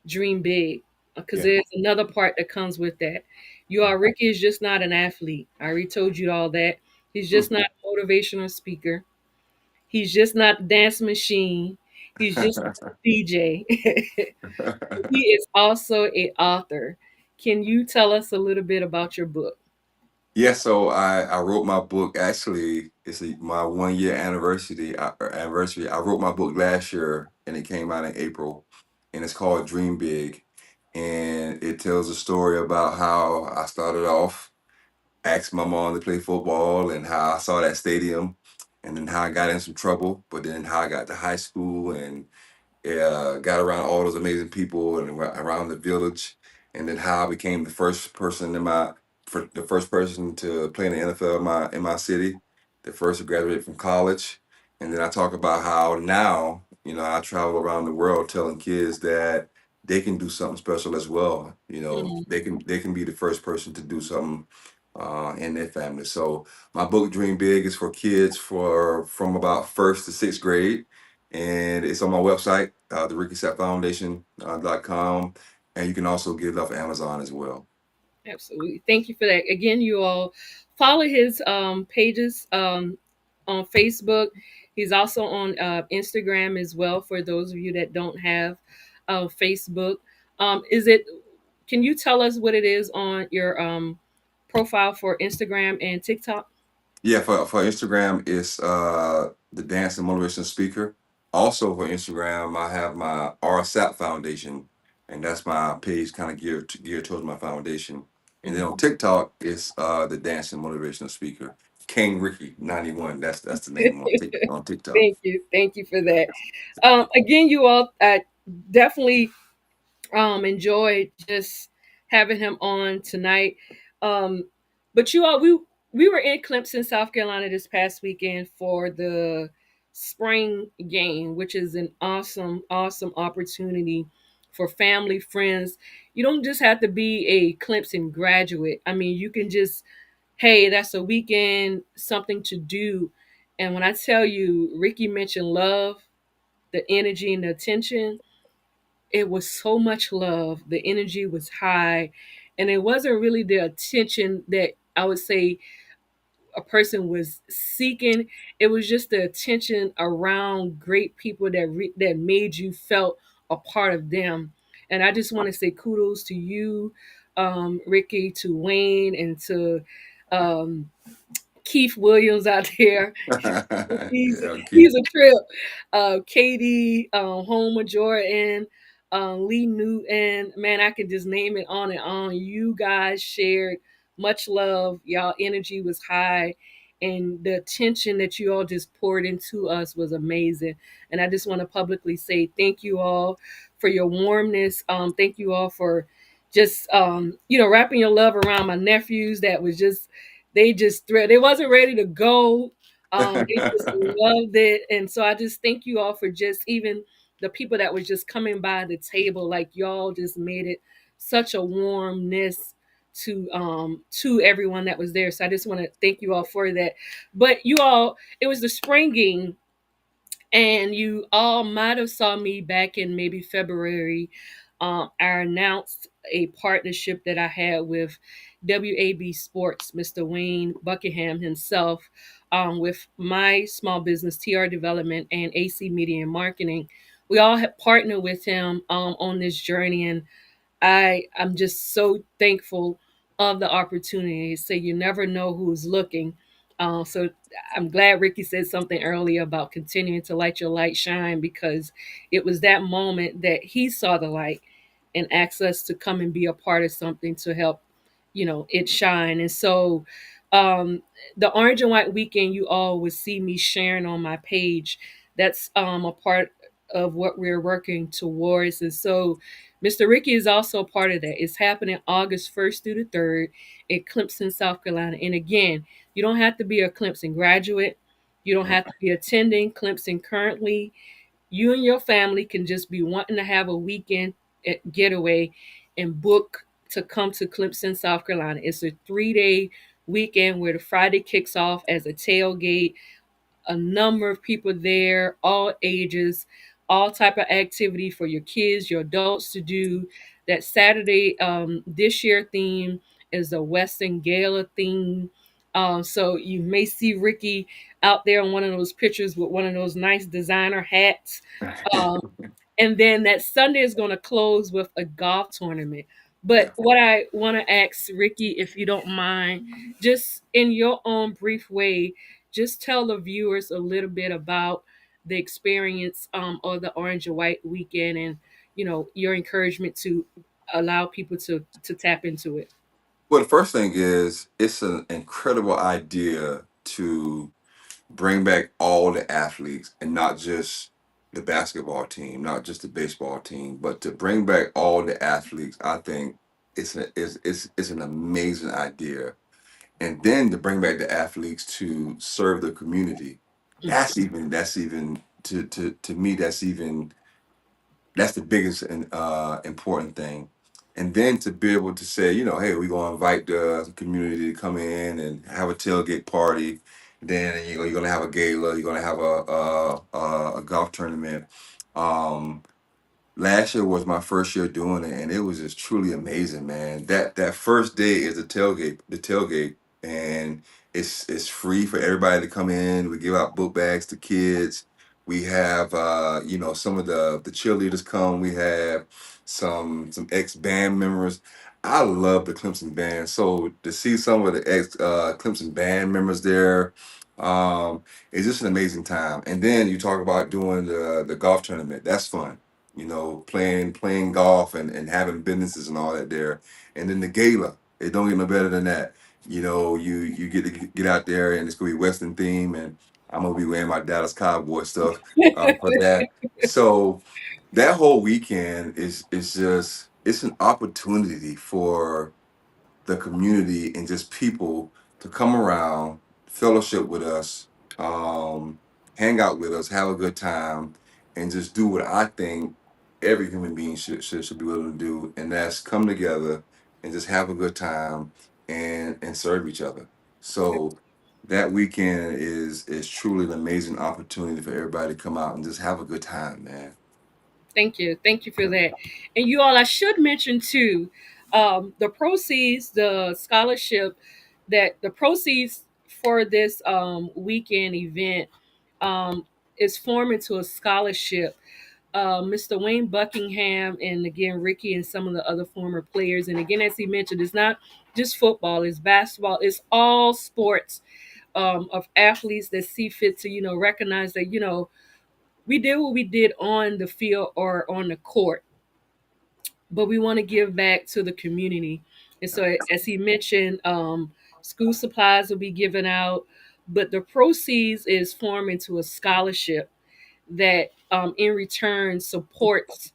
dream big, because Yeah. there's another part that comes with that. Ricky is just not an athlete. I already told you all that. He's just not a motivational speaker. He's just not a dance machine. He's just not a DJ. He is also a author. Can you tell us a little bit about your book? Yeah, so I wrote my book. Actually, my 1 year anniversary. Anniversary. I wrote my book last year, and it came out in April, and it's called Dream Big, and it tells a story about how I started off, asked my mom to play football, and how I saw that stadium, and then how I got in some trouble, but then how I got to high school and got around all those amazing people and around the village, and then how I became the first person for the first person to play in the NFL in my city, the first to graduate from college, and then I talk about how now I travel around the world telling kids that they can do something special as well. Mhm. They can be the first person to do something in their family. So my book Dream Big is for kids from about first to sixth grade, and it's on my website, the Ricky Sapp Foundation .com, and you can also get it off Amazon as well. Absolutely. Thank you for that. Again, you all follow his pages on Facebook. He's also on Instagram as well for those of you that don't have Facebook. Is it, can you tell us what it is on your profile for Instagram and TikTok? Yeah, for Instagram, it's the Dance and Motivation Speaker. Also for Instagram, I have my R Sapp Foundation, and that's my page kind of geared towards my foundation. And then on Mhm. TikTok, it's the Dance and Motivational Speaker, King Ricky 91. That's the name on TikTok. Thank you. Thank you for that. Again, you all definitely enjoyed just having him on tonight. Um, but you all, we were in Clemson, South Carolina this past weekend for the spring game, which is an awesome, awesome opportunity for family, friends. You don't just have to be a Clemson graduate. I mean, you can just hey, that's a weekend, something to do. And when I tell you, Ricky mentioned love, the energy and the attention, it was so much love. The energy was high. And it wasn't really the attention that I would say a person was seeking. It was just the attention around great people that made you felt a part of them. And I just want to say kudos to you, Ricky, to Wayne, and to um, Keith Williams out there. He's Yeah, Keith. he's a trip. Katie, Homer Jordan, Lee Newton. Man, I can just name it on and on. You guys shared much love. Y'all energy was high, and the attention that you all just poured into us was amazing. And I just want to publicly say thank you all for your warmness. Thank you all for just wrapping your love around my nephews. That was just they just they wasn't ready to go. They just loved it. And so I just thank you all for just even the people that was just coming by the table. Like y'all just made it such a warmness to everyone that was there. So I just want to thank you all for that. But you all, it was the springing, and you all might have saw me back in maybe February. I announced a partnership that I had with WAB Sports, Mr. Wayne Buckingham himself, with my small business, TR Development, and AC Media and Marketing. We all have partnered with him on this journey, and I'm just so thankful of the opportunity. So you never know who's looking. So I'm glad Ricky said something earlier about continuing to let your light shine, because it was that moment that he saw the light and asked us to come and be a part of something to help, it shine. And so um, the Orange and White weekend, you all would see me sharing on my page. That's a part of what we're working towards. And so Mr. Ricky is also a part of that. It's happening August 1st through the 3rd in Clemson, South Carolina. And again, you don't have to be a Clemson graduate. You don't have to be attending Clemson currently. You and your family can just be wanting to have a weekend getaway and book to come to Clemson, South Carolina. It's a 3-day weekend where the Friday kicks off as a tailgate, a number of people there, all ages, all type of activity for your kids, your adults to do. That Saturday, this year theme is a Western Gala theme. So you may see Ricky out there in one of those pictures with one of those nice designer hats. Um, and then that Sunday is going to close with a golf tournament. But Yeah. what I want to ask Ricky, if you don't mind, just in your own brief way, just tell the viewers a little bit about the experience of the Orange and White weekend, and your encouragement to allow people to tap into it. Well, the first thing is it's an incredible idea to bring back all the athletes and not just the basketball team, not just the baseball team, but to bring back all the athletes. I think it's an amazing idea. And then to bring back the athletes to serve the community. That's even to me that's the biggest and important thing. And then to be able to say, hey, we're gonna invite the community to come in and have a tailgate party. Then you're gonna have a gala. You're gonna have a golf tournament. Um, Last year was my first year doing it, and it was just truly amazing, man. That first day is the tailgate, and it's free for everybody to come in. We give out book bags to kids. We have some of the cheerleaders come. We have some ex band members. I love the Clemson band, so to see some of the ex Clemson band members there, it's just an amazing time. And then you talk about doing the golf tournament. That's fun, playing golf and having businesses and all that there. And then the gala, it don't get no better than that. You get to get out there, and it's gonna be Western theme, and I'm gonna be wearing my Dallas Cowboy stuff for that. So that whole weekend is just it's an opportunity for the community and just people to come around, fellowship with us, hang out with us, have a good time, and just do what I think every human being should be willing to do, and that's come together and just have a good time and serve each other. So that weekend is truly an amazing opportunity for everybody to come out and just have a good time, man. Thank you. Thank you for that. And you all, I should mention too, the proceeds, the scholarship, that the proceeds for this weekend event um, is formed into a scholarship. Mr. Wayne Buckingham and again Ricky and some of the other former players. And again, as he mentioned, it's not just football, it's basketball, it's all sports of athletes that see fit to, recognize that, we did what we did on the field or on the court, but we want to give back to the community. And so, as he mentioned, school supplies will be given out, but the proceeds is formed into a scholarship that in return supports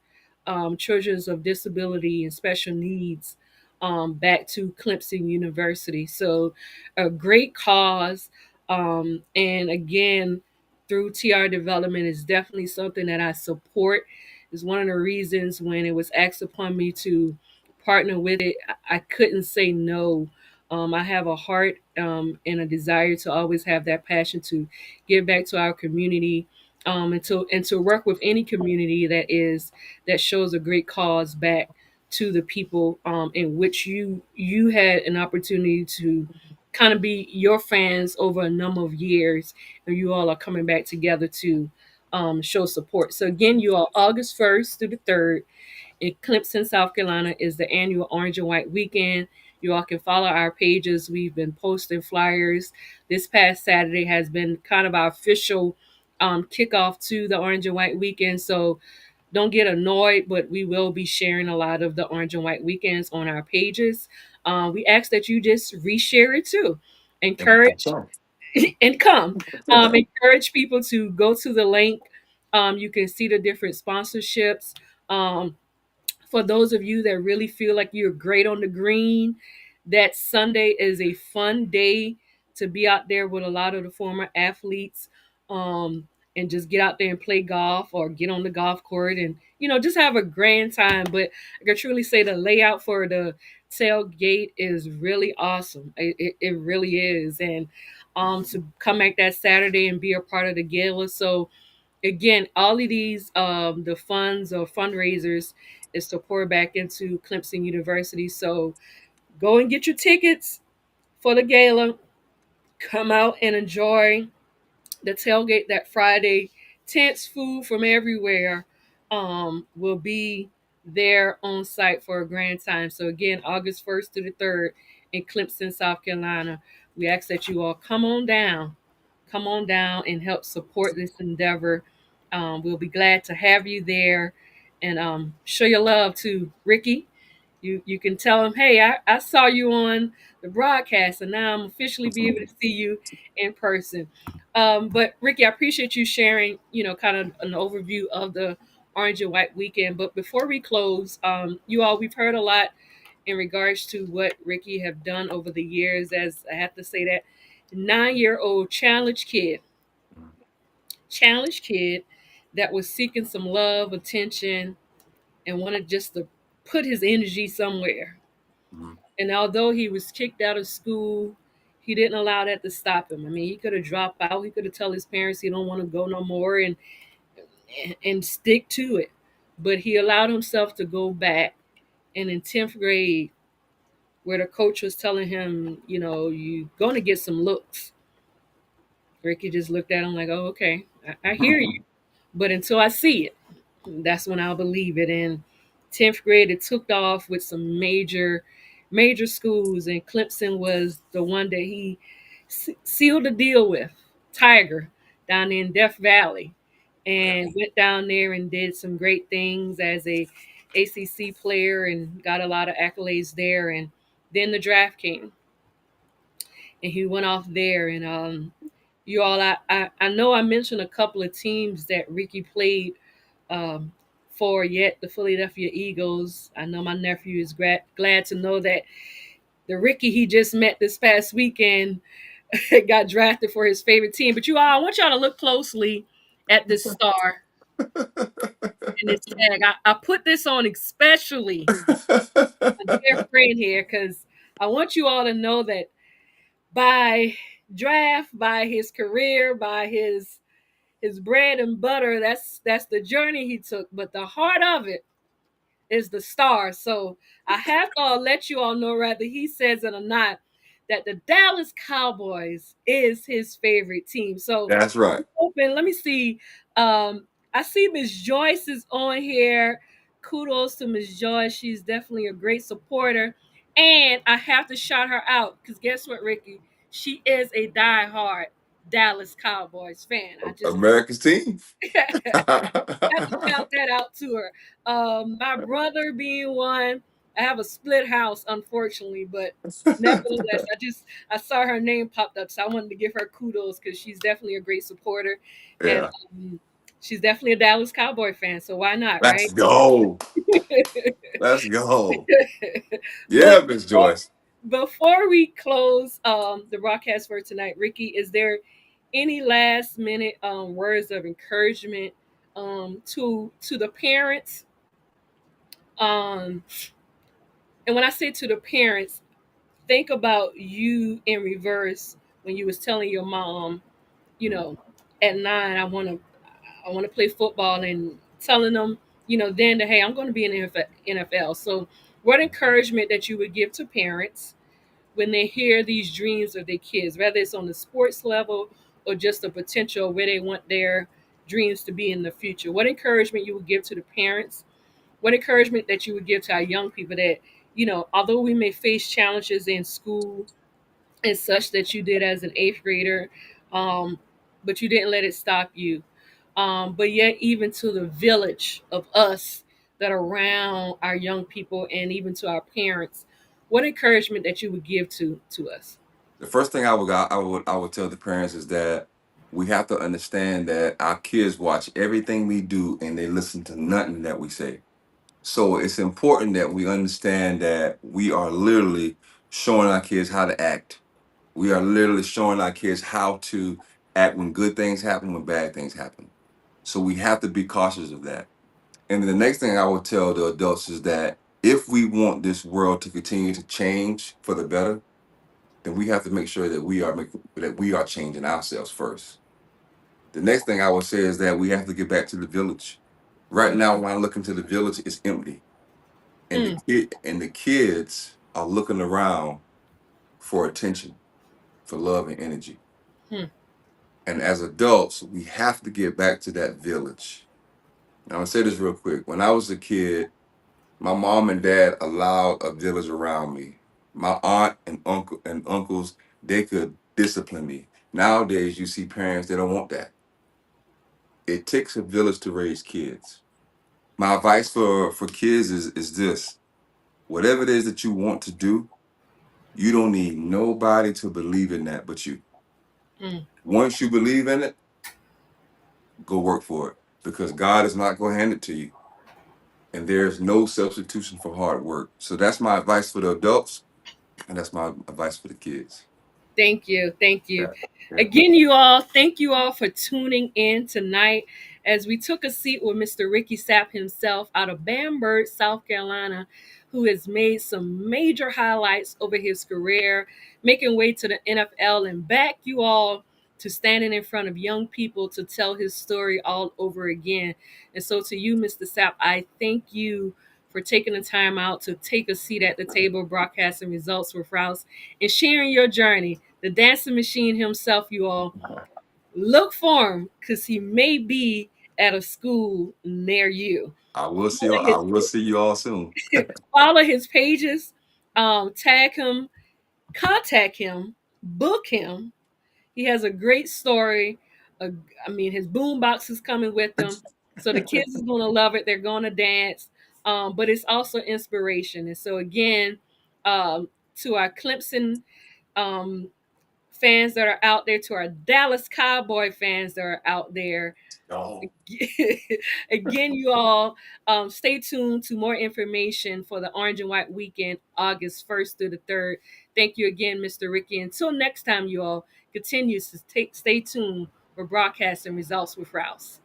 children of disability and special needs back to Clemson University. So, a great cause. And again, through TR development is definitely something that I support. Is one of the reasons when it was asked upon me to partner with it, I couldn't say no. I have a heart and a desire to always have that passion to give back to our community, and to work with any community that shows a great cause back to the people in which you had an opportunity to kind of be your fans over a number of years, and you all are coming back together to show support. So again, you are August 1st through the 3rd in Clemson, South Carolina is the annual Orange and White Weekend. You all can follow our pages. We've been posting flyers. This past Saturday has been kind of our official kickoff to the Orange and White Weekend. So don't get annoyed, but we will be sharing a lot of the Orange and White Weekends on our pages. We ask that you just reshare it too. Encourage and come. Encourage people to go to the link. You can see the different sponsorships. For those of you that really feel like you're great on the green, that Sunday is a fun day to be out there with a lot of the former athletes, and just get out there and play golf or get on the golf court and just have a grand time. But I can truly say the layout for the tailgate is really awesome. It really is. And to come back that Saturday and be a part of the gala. So again, all of these the funds or fundraisers is to pour back into Clemson University. So go and get your tickets for the gala. Come out and enjoy the tailgate that Friday. Tents, food from everywhere will be there on site for a grand time. So again, August 1st to the 3rd in Clemson, South Carolina. We ask that you all come on down and help support this endeavor. We'll be glad to have you there, and show your love to Ricky. You can tell him, hey, I saw you on the broadcast, and now I'm officially be able to see you in person. But Ricky, I appreciate you sharing, kind of an overview of the Orange and White Weekend. But before we close, you all, we've heard a lot in regards to what Ricky have done over the years. As I have to say that 9-year-old challenged kid that was seeking some love, attention, and wanted just to put his energy somewhere. Mhm. And although he was kicked out of school, he didn't allow that to stop him. I mean, he could have dropped out. He could have told his parents he don't want to go no more and stick to it. But he allowed himself to go back. And in 10th grade, where the coach was telling him, you're going to get some looks, Ricky just looked at him like, oh, okay, I hear you. But until I see it, that's when I'll believe it. In 10th grade, it took off with some major schools, and Clemson was the one that he sealed the deal with, Tiger, down in Death Valley, and went down there and did some great things as a ACC player and got a lot of accolades there. And then the draft came, and he went off there. And you all, I know I mentioned a couple of teams that Ricky played um, for, yet the Philadelphia Eagles. I know my nephew is glad to know that the Ricky he just met this past weekend got drafted for his favorite team. But you all, I want y'all to look closely at this star and this tag. I put this on especially a dear friend here because I want you all to know that by draft, by his career, by his bread and butter. That's the journey he took. But the heart of it is the star. So I have to let you all know, whether he says it or not, that the Dallas Cowboys is his favorite team. So That's right. open. Let me see. I see Miss Joyce is on here. Kudos to Miss Joyce. She's definitely a great supporter. And I have to shout her out because guess what, Ricky? She is a diehard Dallas Cowboys fan. I just America's team. have to shout that out to her. My brother being one. I have a split house, unfortunately, but nevertheless, I saw her name popped up, so I wanted to give her kudos because she's definitely a great supporter, and Yeah. she's definitely a Dallas Cowboy fan. So why not, Let's right? go. Let's go. But Yeah, Miss Joyce. before we close the broadcast for tonight, Ricky, is there any last minute words of encouragement to the parents? Um, and when I say to the parents, think about you in reverse when you was telling your mom, you know, at 9, I want to play football, and telling them, then that, hey, I'm going to be in the NFL. So, what encouragement that you would give to parents when they hear these dreams of their kids, whether it's on the sports level or just a potential where they want their dreams to be in the future? What encouragement you would give to the parents? What encouragement that you would give to our young people that, although we may face challenges in school and such that you did as an eighth grader, um, but you didn't let it stop you. But yet, even to the village of us that are around our young people and even to our parents, what encouragement that you would give to us? The first thing I would tell the parents is that we have to understand that our kids watch everything we do and they listen to nothing that we say. So it's important that we understand that we are literally showing our kids how to act. We are literally showing our kids how to act when good things happen, when bad things happen. So we have to be cautious of that. And then the next thing I would tell the adults is that if we want this world to continue to change for the better, then we have to make sure that we are changing ourselves first. The next thing I would say is that we have to get back to the village. Right now, when I look into the village, it's empty, and Mm, the kids are looking around for attention, for love and energy. mm, And as adults, we have to get back to that village. Now, I'm gonna say this real quick. When I was a kid, my mom and dad allowed a village around me. My aunt and uncles, they could discipline me. Nowadays, you see parents, they don't want that. It takes a village to raise kids. My advice for kids is this: whatever it is that you want to do, you don't need nobody to believe in that but you. mm. Once you believe in it, go work for it because God is not going to hand it to you. And there's no substitution for hard work. So that's my advice for the adults, and that's my advice for the kids. Thank you. Thank you. Yeah. Yeah. Again, you all, thank you all for tuning in tonight as we took a seat with Mr. Ricky Sapp himself out of Bamberg, South Carolina, who has made some major highlights over his career, making way to the NFL and back you all to standing in front of young people to tell his story all over again. And so to you, Mr. Sapp, I thank you for taking the time out to take a seat at the table, broadcasting results with Rouse and sharing your journey. The dancing machine himself, you all, look for him because he may be at a school near you. I will see Follow y'all. I will see you all soon. follow his pages, tag him, contact him, book him. He has a great story. Uh, I mean, his boombox is coming with him, so the kids is gonna love it. They're gonna dance, but it's also inspiration. And so again, to our Clemson um, fans that are out there, to our Dallas Cowboy fans that are out there. Oh, Again, you all stay tuned to more information for the Orange and White Weekend, August 1st through the 3rd. Thank you again, Mr. Ricky. Until next time, you all continue to stay tuned for broadcasting results with Rouse.